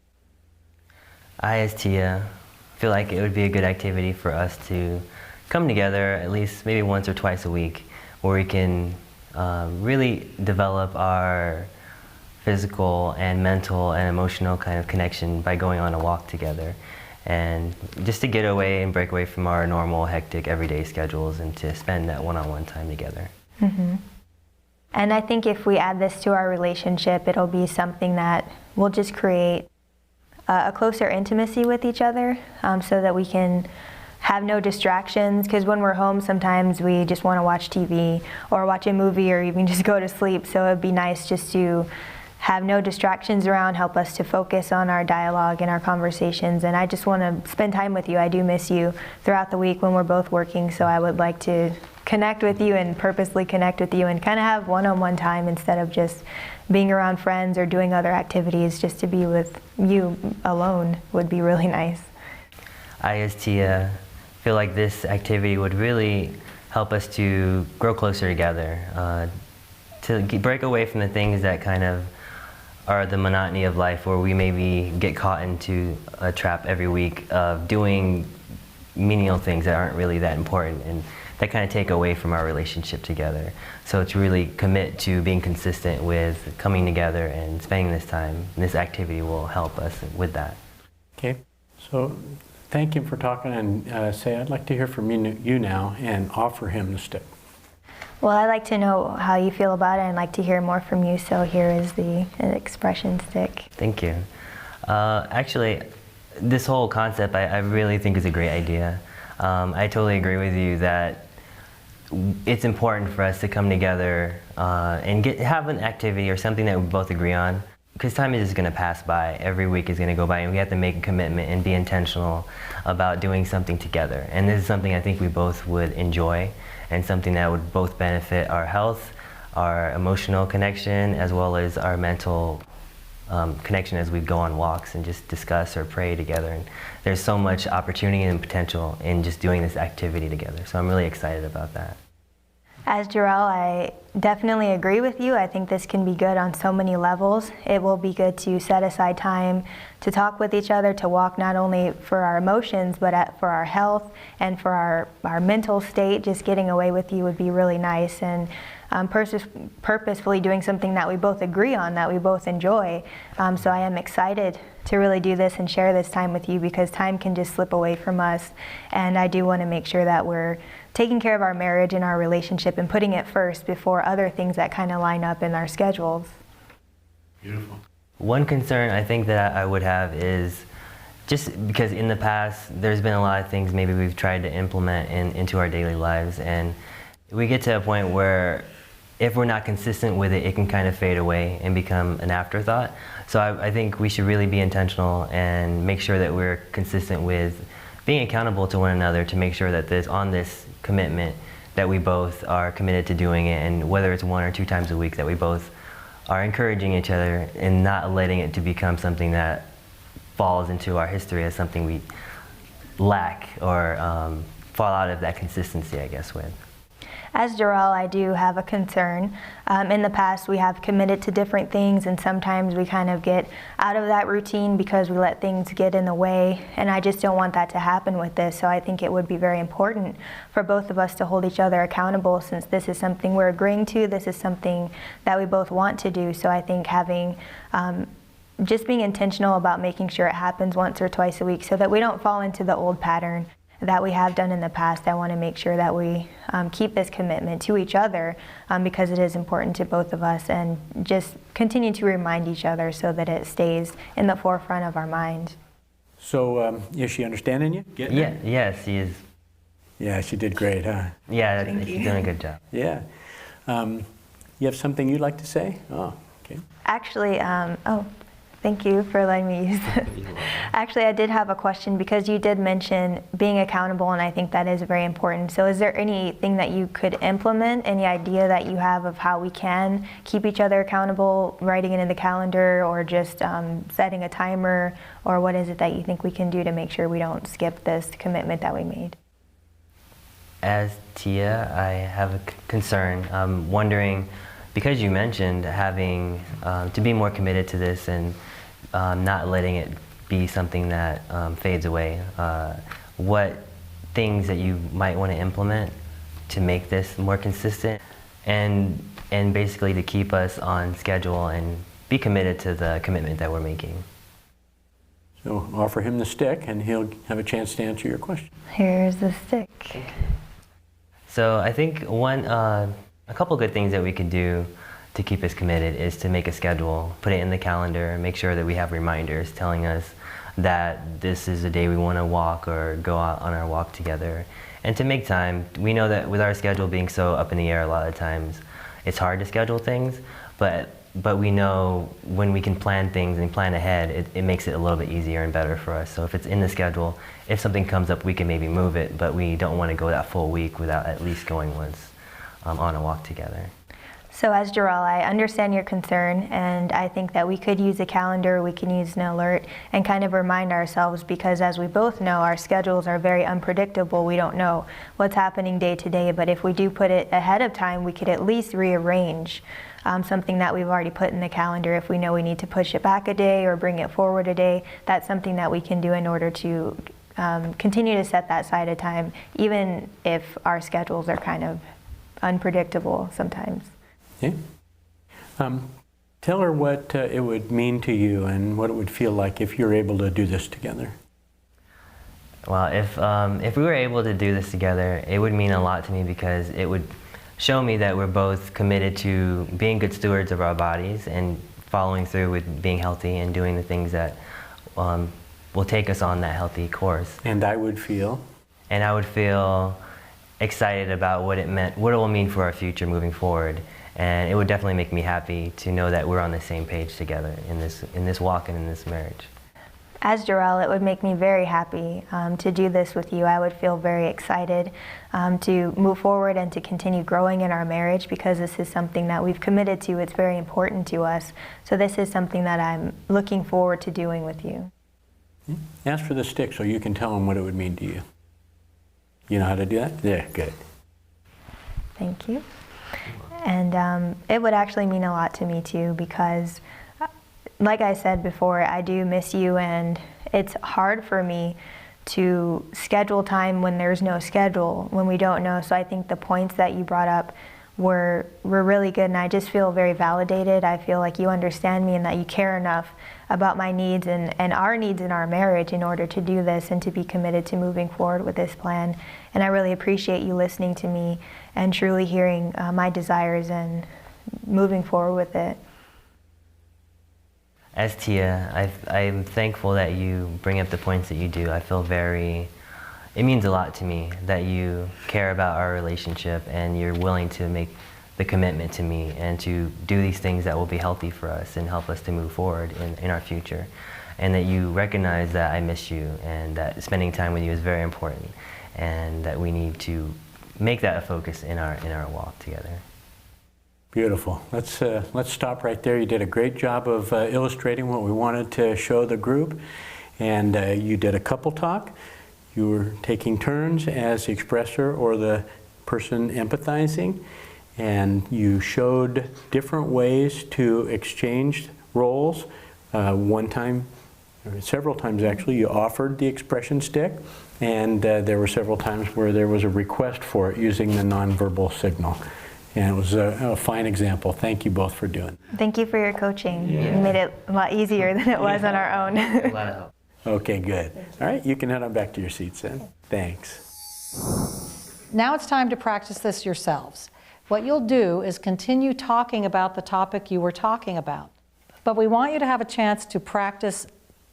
I, as Tia, feel like it would be a good activity for us to come together at least maybe once or twice a week, where we can really develop our physical and mental and emotional kind of connection by going on a walk together, and just to get away and break away from our normal hectic everyday schedules and to spend that one-on-one time together. Mm-hmm. And I think if we add this to our relationship, it'll be something that will just create a closer intimacy with each other, so that we can have no distractions, because when we're home sometimes we just want to watch TV or watch a movie or even just go to sleep, so it'd be nice just to have no distractions around, help us to focus on our dialogue and our conversations. And I just want to spend time with you. I do miss you throughout the week when we're both working, so I would like to connect with you and purposely connect with you and kind of have one-on-one time instead of just being around friends or doing other activities. Just to be with you alone would be really nice. I, as Tia, feel like this activity would really help us to grow closer together, to break away from the things that kind of are the monotony of life, where we maybe get caught into a trap every week of doing menial things that aren't really that important and that kind of take away from our relationship together. So to really commit to being consistent with coming together and spending this time, this activity will help us with that. Okay, so thank him for talking, and say I'd like to hear from you now and offer him the stick. Well, I'd like to know how you feel about it and like to hear more from you, so here is the expression stick. Thank you. Actually, this whole concept I really think is a great idea. I totally agree with you that it's important for us to come together and have an activity or something that we both agree on, because time is just going to pass by. Every week is going to go by, and we have to make a commitment and be intentional about doing something together. And this is something I think we both would enjoy, and something that would both benefit our health, our emotional connection, as well as our mental connection as we go on walks and just discuss or pray together. And there's so much opportunity and potential in just doing this activity together. So I'm really excited about that. As Jarrell, I definitely agree with you. I think this can be good on so many levels. It will be good to set aside time to talk with each other, to walk not only for our emotions, but for our health and for our mental state. Just getting away with you would be really nice, and purposefully doing something that we both agree on, that we both enjoy. So I am excited to really do this and share this time with you, because time can just slip away from us. And I do want to make sure that we're taking care of our marriage and our relationship and putting it first before other things that kind of line up in our schedules. Beautiful. One concern I think that I would have is just because in the past there's been a lot of things maybe we've tried to implement into our daily lives, and we get to a point where if we're not consistent with it, it can kind of fade away and become an afterthought. So I think we should really be intentional and make sure that we're consistent with being accountable to one another, to make sure that on this commitment that we both are committed to doing it, and whether it's 1 or 2 times a week, that we both are encouraging each other and not letting it to become something that falls into our history as something we lack or fall out of that consistency, I guess, with. As Jarrell, I do have a concern. In the past, we have committed to different things, and sometimes we kind of get out of that routine because we let things get in the way, and I just don't want that to happen with this. So I think it would be very important for both of us to hold each other accountable, since this is something we're agreeing to, this is something that we both want to do. So I think having just being intentional about making sure it happens once or twice a week, so that we don't fall into the old pattern that we have done in the past. I want to make sure that we keep this commitment to each other, because it is important to both of us, and just continue to remind each other so that it stays in the forefront of our mind. So is she understanding you? Yeah, yes, she is. Yeah, she did great, huh? Yeah, she's doing a good job. Yeah. You have something you'd like to say? Oh, okay. Actually, thank you for letting me use it. Actually, I did have a question, because you did mention being accountable, and I think that is very important. So is there anything that you could implement, any idea that you have of how we can keep each other accountable, writing it in the calendar, or just setting a timer, or what is it that you think we can do to make sure we don't skip this commitment that we made? As Tia, I have a concern. I'm wondering, because you mentioned having to be more committed to this and not letting it be something that fades away, what things that you might want to implement to make this more consistent, and basically to keep us on schedule and be committed to the commitment that we're making. So offer him the stick and he'll have a chance to answer your question. Here's the stick. So I think a couple good things that we could do to keep us committed is to make a schedule, put it in the calendar, make sure that we have reminders telling us that this is the day we want to walk or go out on our walk together. And to make time. We know that with our schedule being so up in the air a lot of times, it's hard to schedule things, but we know when we can plan things and plan ahead, it makes it a little bit easier and better for us. So if it's in the schedule, if something comes up, we can maybe move it, but we don't want to go that full week without at least going once on a walk together. So as Jarrell, I understand your concern, and I think that we could use a calendar, we can use an alert, and kind of remind ourselves, because as we both know, our schedules are very unpredictable. We don't know what's happening day to day, but if we do put it ahead of time, we could at least rearrange something that we've already put in the calendar. If we know we need to push it back a day or bring it forward a day, that's something that we can do in order to continue to set that side of time, even if our schedules are kind of unpredictable sometimes. Okay. Tell her what it would mean to you and what it would feel like if you're able to do this together. Well, if we were able to do this together, it would mean a lot to me, because it would show me that we're both committed to being good stewards of our bodies and following through with being healthy and doing the things that will take us on that healthy course. And I would feel? And I would feel excited about what it will mean for our future moving forward. And it would definitely make me happy to know that we're on the same page together in this walk and in this marriage. As Jarrell, it would make me very happy to do this with you. I would feel very excited to move forward and to continue growing in our marriage, because this is something that we've committed to. It's very important to us. So this is something that I'm looking forward to doing with you. Ask for the stick so you can tell them what it would mean to you. You know how to do that? Yeah, good. Thank you. And it would actually mean a lot to me too, because like I said before, I do miss you, and it's hard for me to schedule time when there's no schedule, when we don't know. So I think the points that you brought up were really good, and I just feel very validated. I feel like you understand me and that you care enough about my needs and our needs in our marriage in order to do this and to be committed to moving forward with this plan. And I really appreciate you listening to me and truly hearing my desires and moving forward with it. As Tia, I'm thankful that you bring up the points that you do. I feel it means a lot to me that you care about our relationship and you're willing to make the commitment to me and to do these things that will be healthy for us and help us to move forward in our future. And that you recognize that I miss you and that spending time with you is very important and that we need to make that a focus in our walk together. Beautiful. Let's stop right there. You did a great job of illustrating what we wanted to show the group, and you did a couple talk. You were taking turns as the expressor or the person empathizing, and you showed different ways to exchange roles. One time, or several times actually, you offered the expression stick, and there were several times where there was a request for it using the nonverbal signal. And it was a fine example. Thank you both for doing it. Thank you for your coaching. You made it a lot easier than it was on our own. A lot of help. Okay, good. All right, you can head on back to your seats then. Thanks. Now it's time to practice this yourselves. What you'll do is continue talking about the topic you were talking about. But we want you to have a chance to practice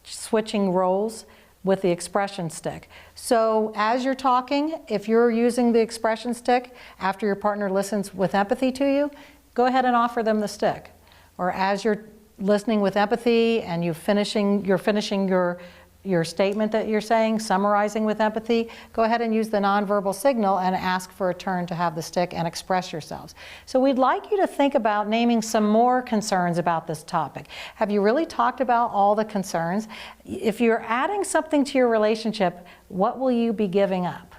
switching roles with the expression stick. So as you're talking, if you're using the expression stick after your partner listens with empathy to you, go ahead and offer them the stick. Or as you're listening with empathy and you're finishing your statement that you're saying, summarizing with empathy, go ahead and use the nonverbal signal and ask for a turn to have the stick and express yourselves. So we'd like you to think about naming some more concerns about this topic. Have you really talked about all the concerns? If you're adding something to your relationship, what will you be giving up?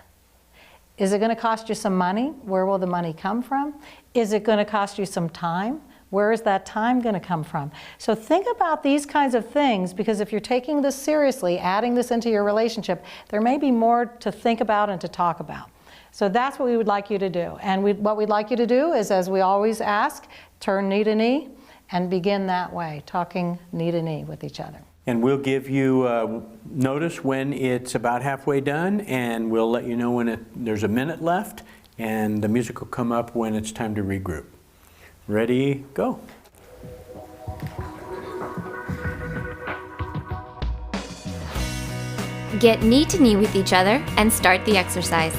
Is it going to cost you some money? Where will the money come from? Is it going to cost you some time? Where is that time going to come from? So think about these kinds of things, because if you're taking this seriously, adding this into your relationship, there may be more to think about and to talk about. So that's what we would like you to do. And what we'd like you to do is, as we always ask, turn knee to knee and begin that way, talking knee to knee with each other. And we'll give you notice when it's about halfway done, and we'll let you know when there's a minute left, and the music will come up when it's time to regroup. Ready, go. Get knee to knee with each other and start the exercise.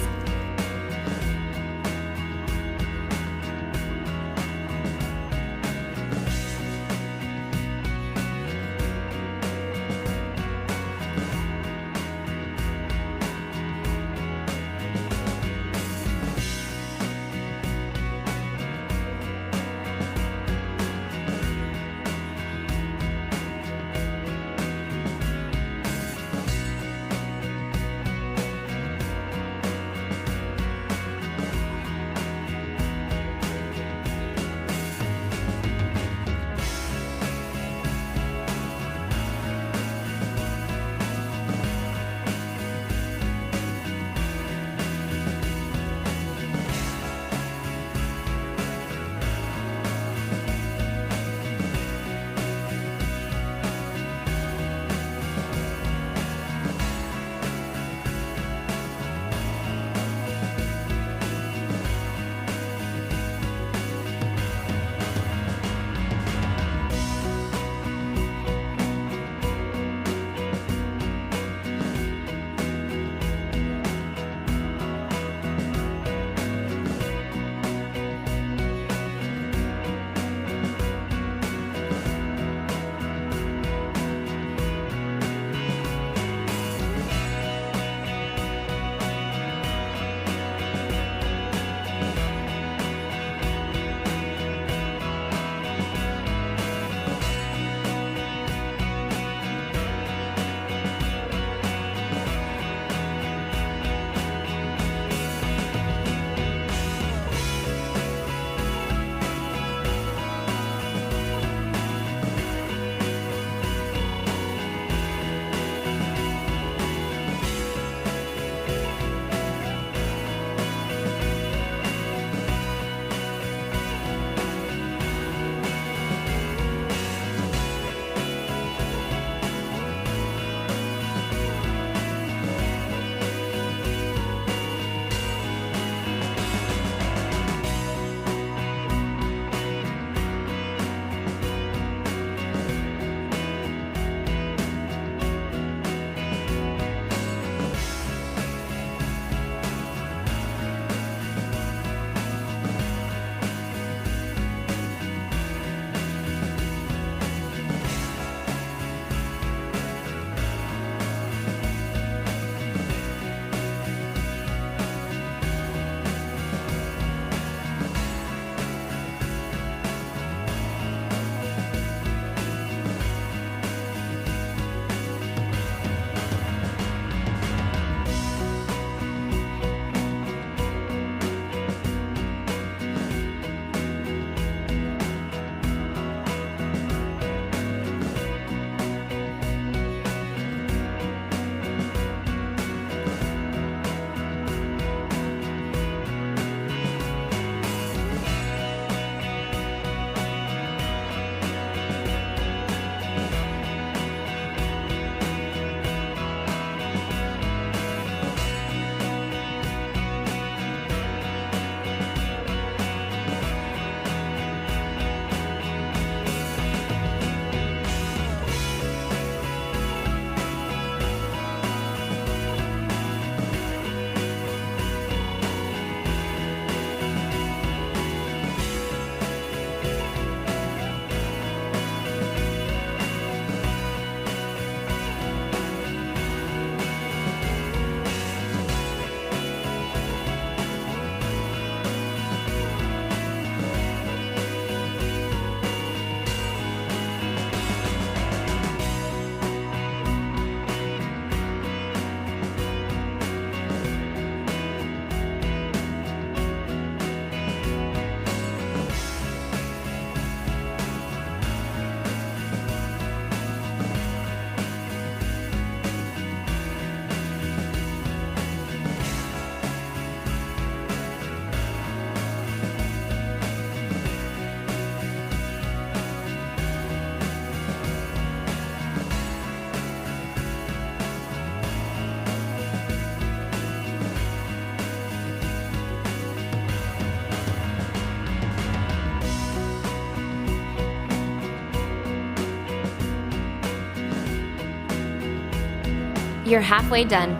You're halfway done.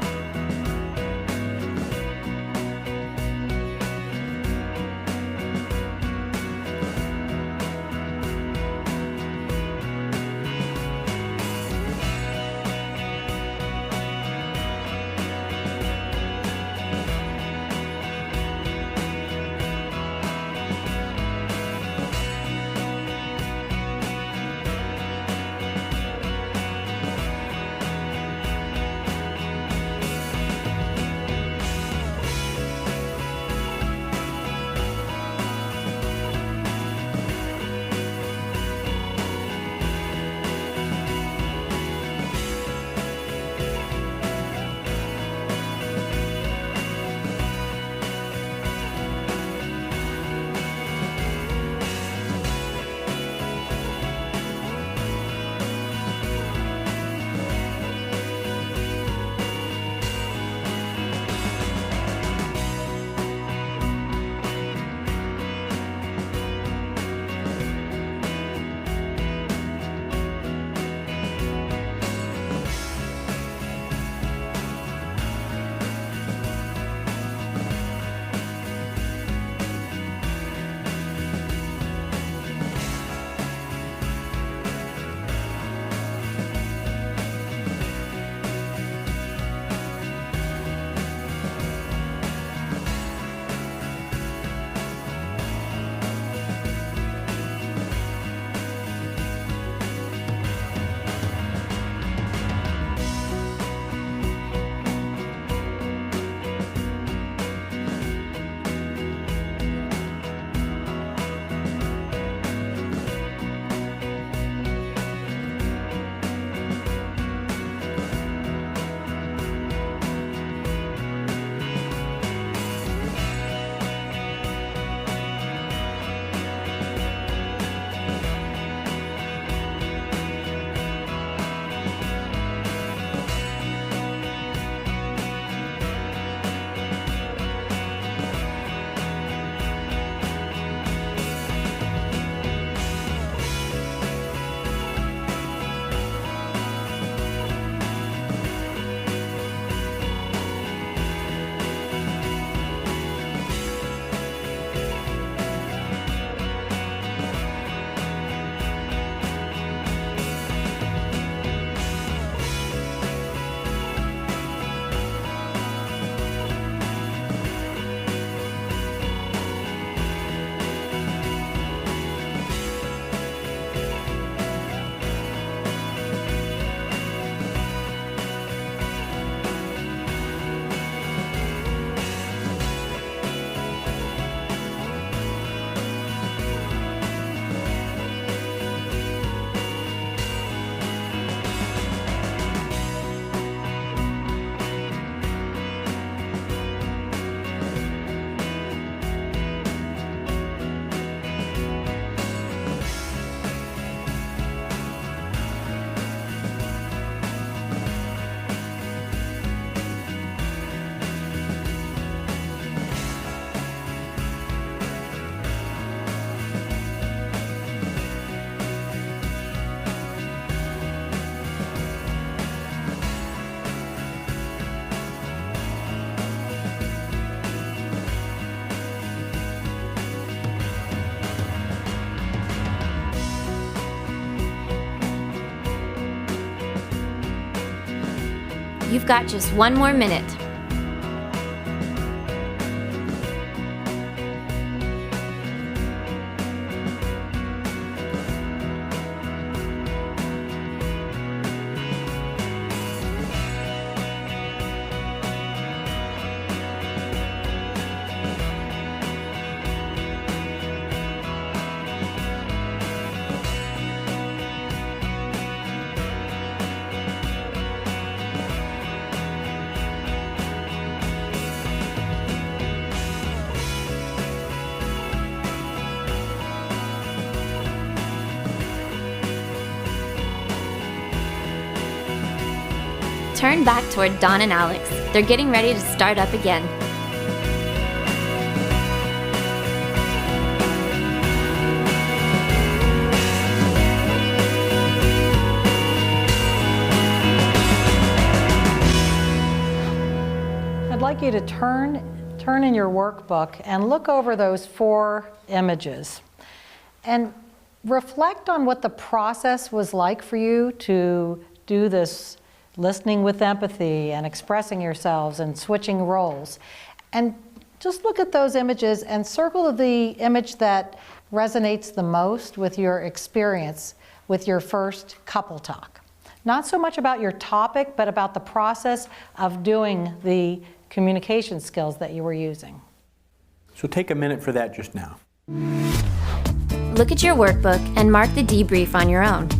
You've got just one more minute. Turn back toward Dawn and Alex. They're getting ready to start up again. you to turn in your workbook and look over those 4 images and reflect on what the process was like for you to do this listening with empathy and expressing yourselves and switching roles. And just look at those images and circle the image that resonates the most with your experience with your first couple talk. Not so much about your topic, but about the process of doing the communication skills that you were using. So take a minute for that just now. Look at your workbook and mark the debrief on your own.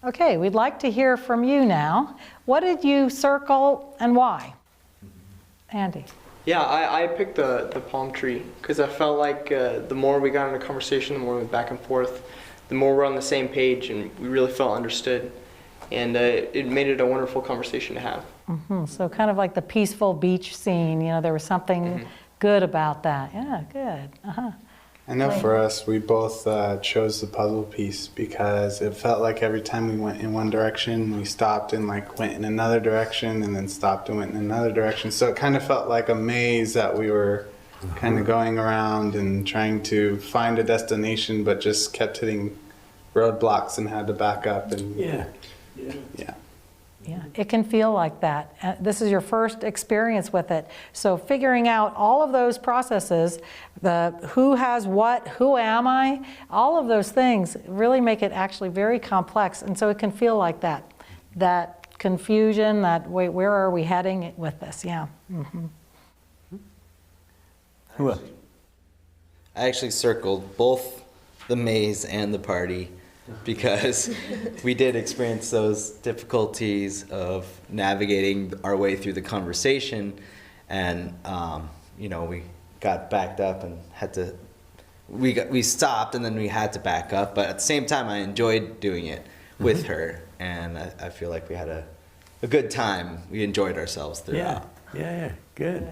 Okay, we'd like to hear from you now. What did you circle and why? Andy. Yeah, I picked the palm tree because I felt like the more we got into conversation, the more we went back and forth, the more we're on the same page and we really felt understood. And it made it a wonderful conversation to have. Mm-hmm. So kind of like the peaceful beach scene, you know, there was something good about that. Yeah, good. Uh-huh. I know for us, we both chose the puzzle piece because it felt like every time we went in one direction, we stopped and like went in another direction and then stopped and went in another direction. So it kind of felt like a maze that we were kind of going around and trying to find a destination, but just kept hitting roadblocks and had to back up. And Yeah. Yeah, it can feel like that. This is your first experience with it. So figuring out all of those processes, the who has what, who am I, all of those things really make it actually very complex. And so it can feel like that confusion, that wait, where are we heading with this? Yeah. Mm-hmm. Who else? I actually circled both the maze and the party because we did experience those difficulties of navigating our way through the conversation, and we got backed up and had to we stopped and then we had to back up, but at the same time I enjoyed doing it with her, and I feel like we had a good time. We enjoyed ourselves throughout. Yeah, good.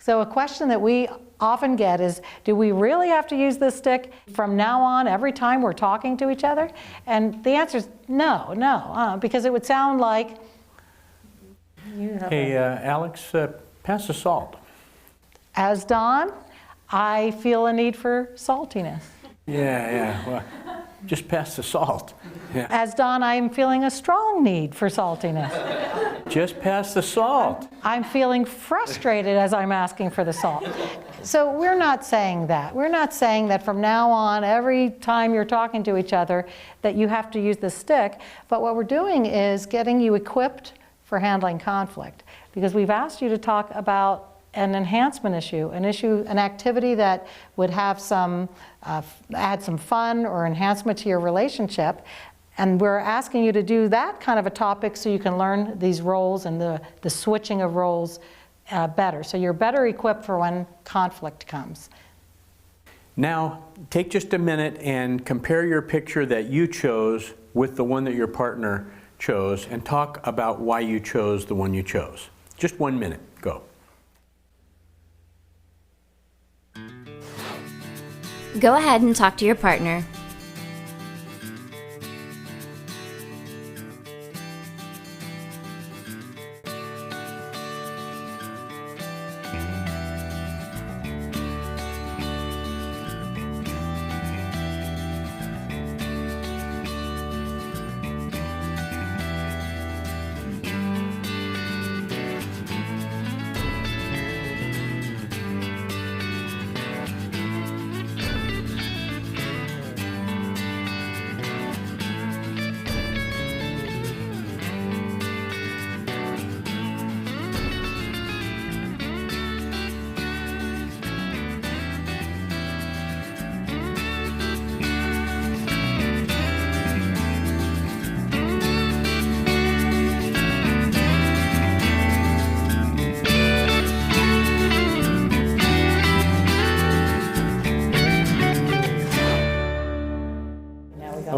So a question that we often get is, do we really have to use this stick from now on every time we're talking to each other? And the answer is no, because it would sound like... Hey, Alex, pass the salt. As Don, I feel a need for saltiness. Yeah, well, just pass the salt. Yeah. As Don, I'm feeling a strong need for saltiness. Just pass the salt. I'm feeling frustrated as I'm asking for the salt. So we're not saying that. We're not saying that from now on, every time you're talking to each other, that you have to use the stick. But what we're doing is getting you equipped for handling conflict. Because we've asked you to talk about an enhancement issue, an activity that would have add some fun or enhancement to your relationship. And we're asking you to do that kind of a topic so you can learn these roles and the switching of roles better. So you're better equipped for when conflict comes. Now, take just a minute and compare your picture that you chose with the one that your partner chose and talk about why you chose the one you chose. Just 1 minute. Go. Go ahead and talk to your partner.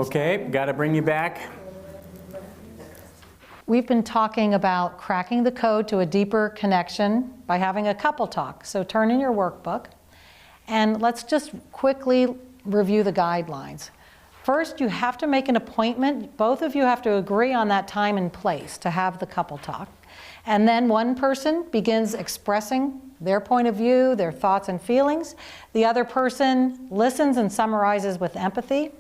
Okay, got to bring you back. We've been talking about cracking the code to a deeper connection by having a couple talk. So turn in your workbook, and let's just quickly review the guidelines. First, you have to make an appointment. Both of you have to agree on that time and place to have the couple talk. And then one person begins expressing their point of view, their thoughts and feelings. The other person listens and summarizes with empathy.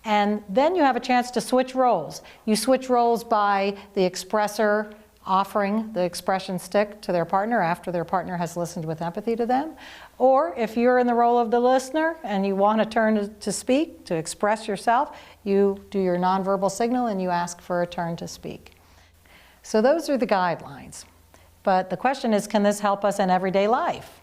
And then you have a chance to switch roles. You switch roles by the expressor offering the expression stick to their partner after their partner has listened with empathy to them. Or if you're in the role of the listener and you want a turn to speak, to express yourself, you do your nonverbal signal and you ask for a turn to speak. So those are the guidelines. But the question is, can this help us in everyday life?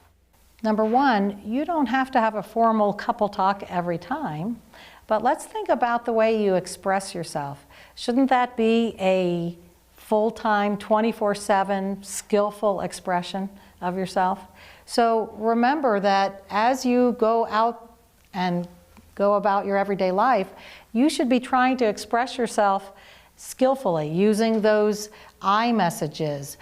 Number one, you don't have to have a formal couple talk every time, but let's think about the way you express yourself. Shouldn't that be a full-time, 24/7, skillful expression of yourself? So remember that as you go out and go about your everyday life, you should be trying to express yourself skillfully, using those I messages,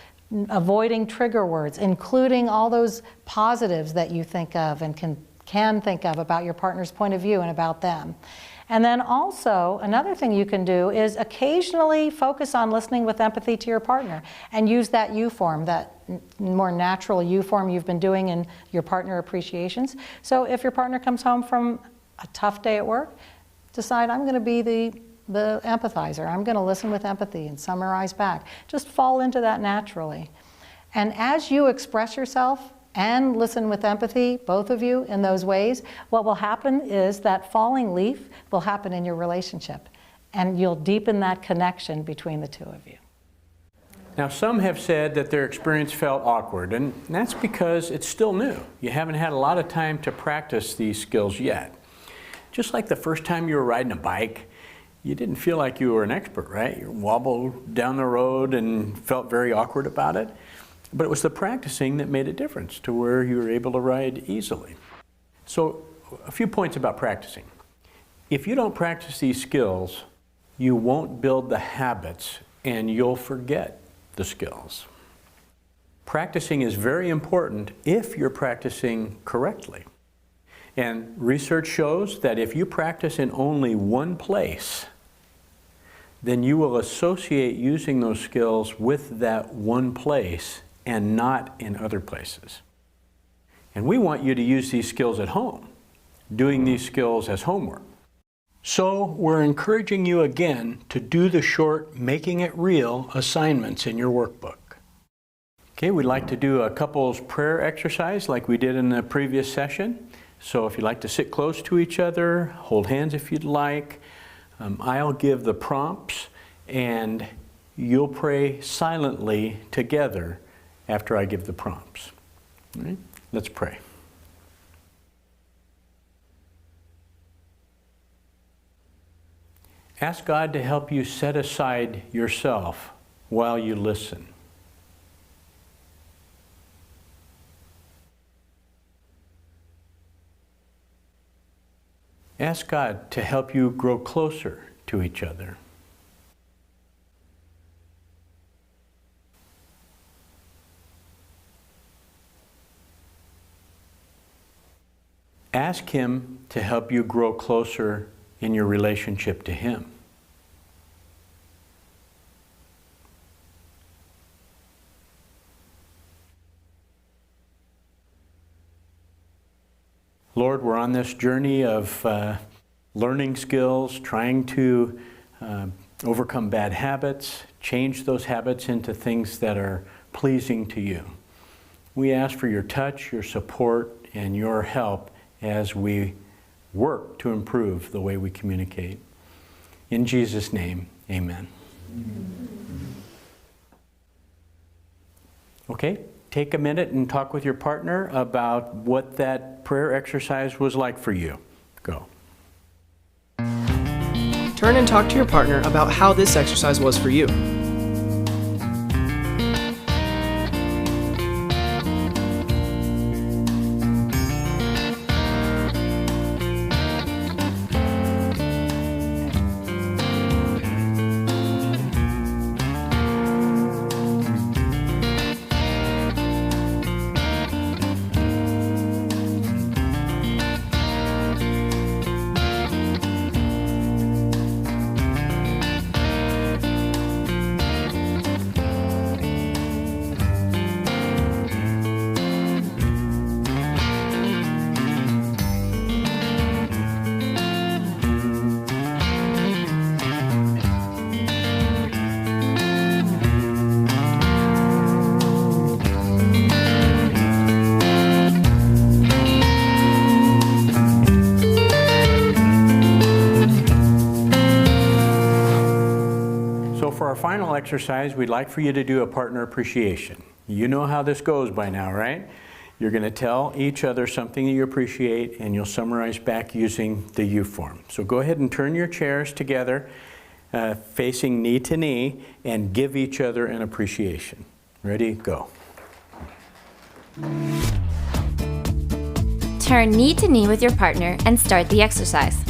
avoiding trigger words, including all those positives that you think of and can think of about your partner's point of view and about them. And then also, another thing you can do is occasionally focus on listening with empathy to your partner and use that you form, that more natural you form you've been doing in your partner appreciations. So if your partner comes home from a tough day at work, decide, I'm going to be the empathizer. I'm going to listen with empathy and summarize back. Just fall into that naturally. And as you express yourself and listen with empathy, both of you, in those ways, what will happen is that falling leaf will happen in your relationship, and you'll deepen that connection between the two of you. Now, some have said that their experience felt awkward, and that's because it's still new. You haven't had a lot of time to practice these skills yet. Just like the first time you were riding a bike, you didn't feel like you were an expert, right? You wobbled down the road and felt very awkward about it. But it was the practicing that made a difference to where you were able to ride easily. So a few points about practicing. If you don't practice these skills, you won't build the habits and you'll forget the skills. Practicing is very important if you're practicing correctly. And research shows that if you practice in only one place, then you will associate using those skills with that one place and not in other places. And we want you to use these skills at home, doing these skills as homework. So we're encouraging you again to do the short Making It Real assignments in your workbook. Okay, we'd like to do a couples prayer exercise like we did in the previous session. So if you'd like to sit close to each other, hold hands if you'd like. I'll give the prompts and you'll pray silently together after I give the prompts. All right? Let's pray. Ask God to help you set aside yourself while you listen. Ask God to help you grow closer to each other. Ask Him to help you grow closer in your relationship to Him. Lord, we're on this journey of learning skills, trying to overcome bad habits, change those habits into things that are pleasing to you. We ask for your touch, your support, and your help as we work to improve the way we communicate. In Jesus' name, amen. Okay, take a minute and talk with your partner about what that prayer exercise was like for you. Go. Turn and talk to your partner about how this exercise was for you. final exercise, we'd like for you to do a partner appreciation. You know how this goes by now, right? You're going to tell each other something that you appreciate, and you'll summarize back using the you form. So go ahead and turn your chairs together, facing knee to knee, and give each other an appreciation. Ready? Go. Turn knee to knee with your partner and start the exercise.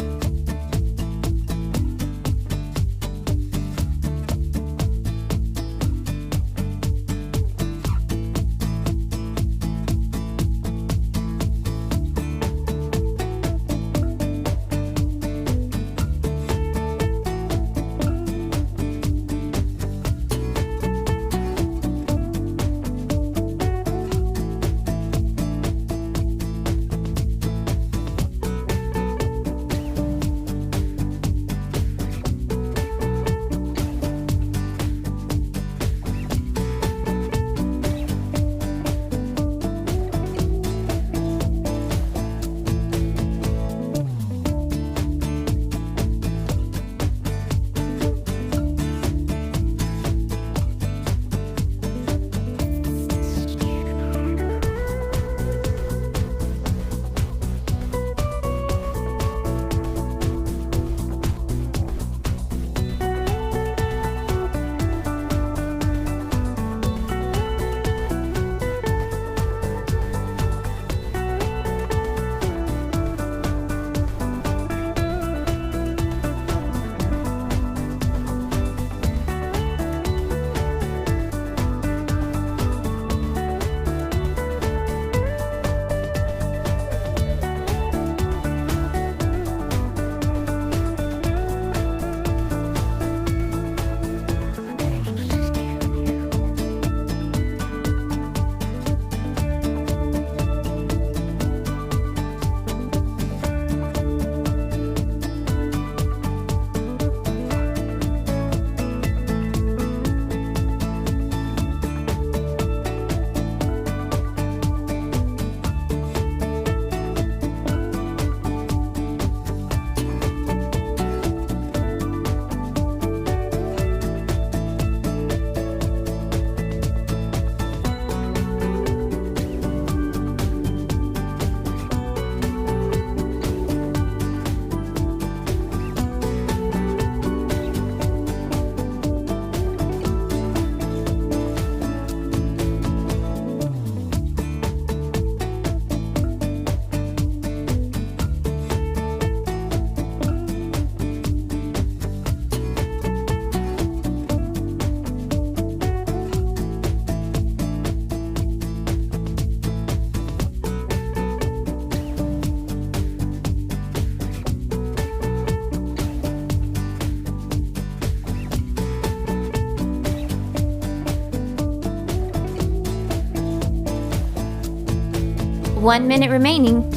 One minute remaining.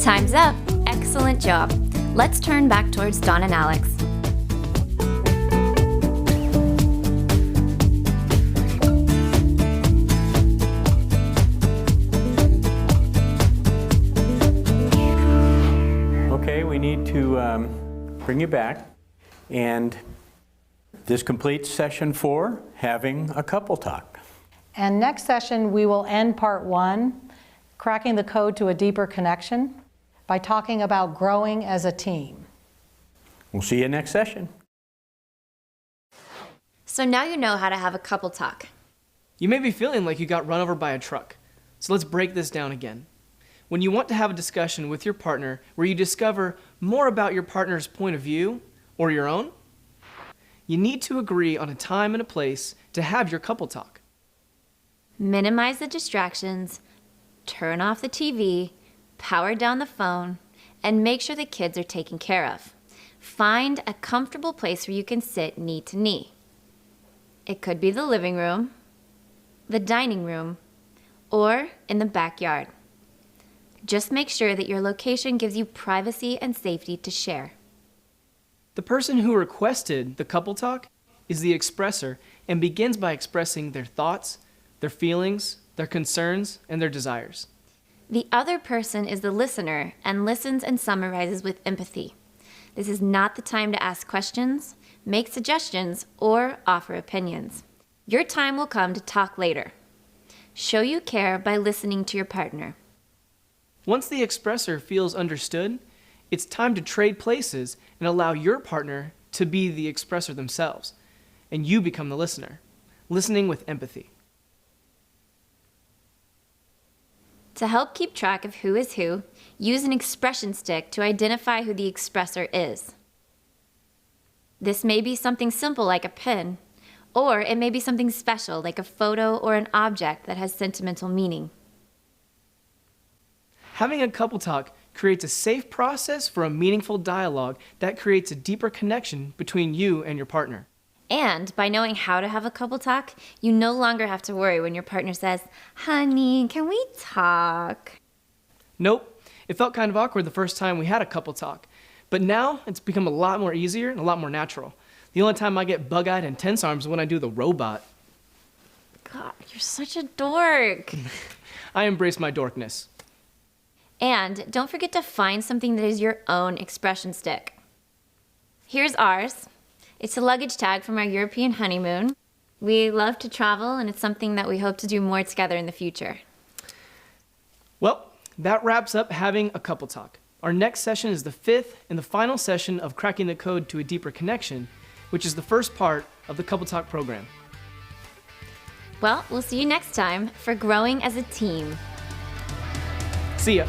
Time's up. Excellent job. Let's turn back towards Dawn and Alex. Okay, we need to bring you back. And this completes session 4, having a couple talk. And next session, we will end part 1, cracking the code to a deeper connection, by talking about growing as a team. We'll see you next session. So now you know how to have a couple talk. You may be feeling like you got run over by a truck. So let's break this down again. When you want to have a discussion with your partner where you discover more about your partner's point of view or your own, you need to agree on a time and a place to have your couple talk. Minimize the distractions, turn off the TV, power down the phone, and make sure the kids are taken care of. Find a comfortable place where you can sit knee to knee. It could be the living room, the dining room, or in the backyard. Just make sure that your location gives you privacy and safety to share. The person who requested the couple talk is the expressor and begins by expressing their thoughts, their feelings, their concerns, and their desires. The other person is the listener and listens and summarizes with empathy. This is not the time to ask questions, make suggestions, or offer opinions. Your time will come to talk later. Show you care by listening to your partner. Once the expressor feels understood, it's time to trade places and allow your partner to be the expressor themselves, and you become the listener, listening with empathy. To help keep track of who is who, use an expression stick to identify who the expressor is. This may be something simple like a pen, or it may be something special like a photo or an object that has sentimental meaning. Having a couple talk creates a safe process for a meaningful dialogue that creates a deeper connection between you and your partner. And by knowing how to have a couple talk, you no longer have to worry when your partner says, "Honey, can we talk?" Nope, it felt kind of awkward the first time we had a couple talk, but now it's become a lot more easier and a lot more natural. The only time I get bug-eyed and tense arms is when I do the robot. God, you're such a dork. I embrace my dorkness. And don't forget to find something that is your own expression stick. Here's ours. It's a luggage tag from our European honeymoon. We love to travel, and it's something that we hope to do more together in the future. Well, that wraps up having a couple talk. Our next session is the 5th and the final session of Cracking the Code to a Deeper Connection, which is the first part of the Couple Talk program. Well, we'll see you next time for Growing as a Team. See ya.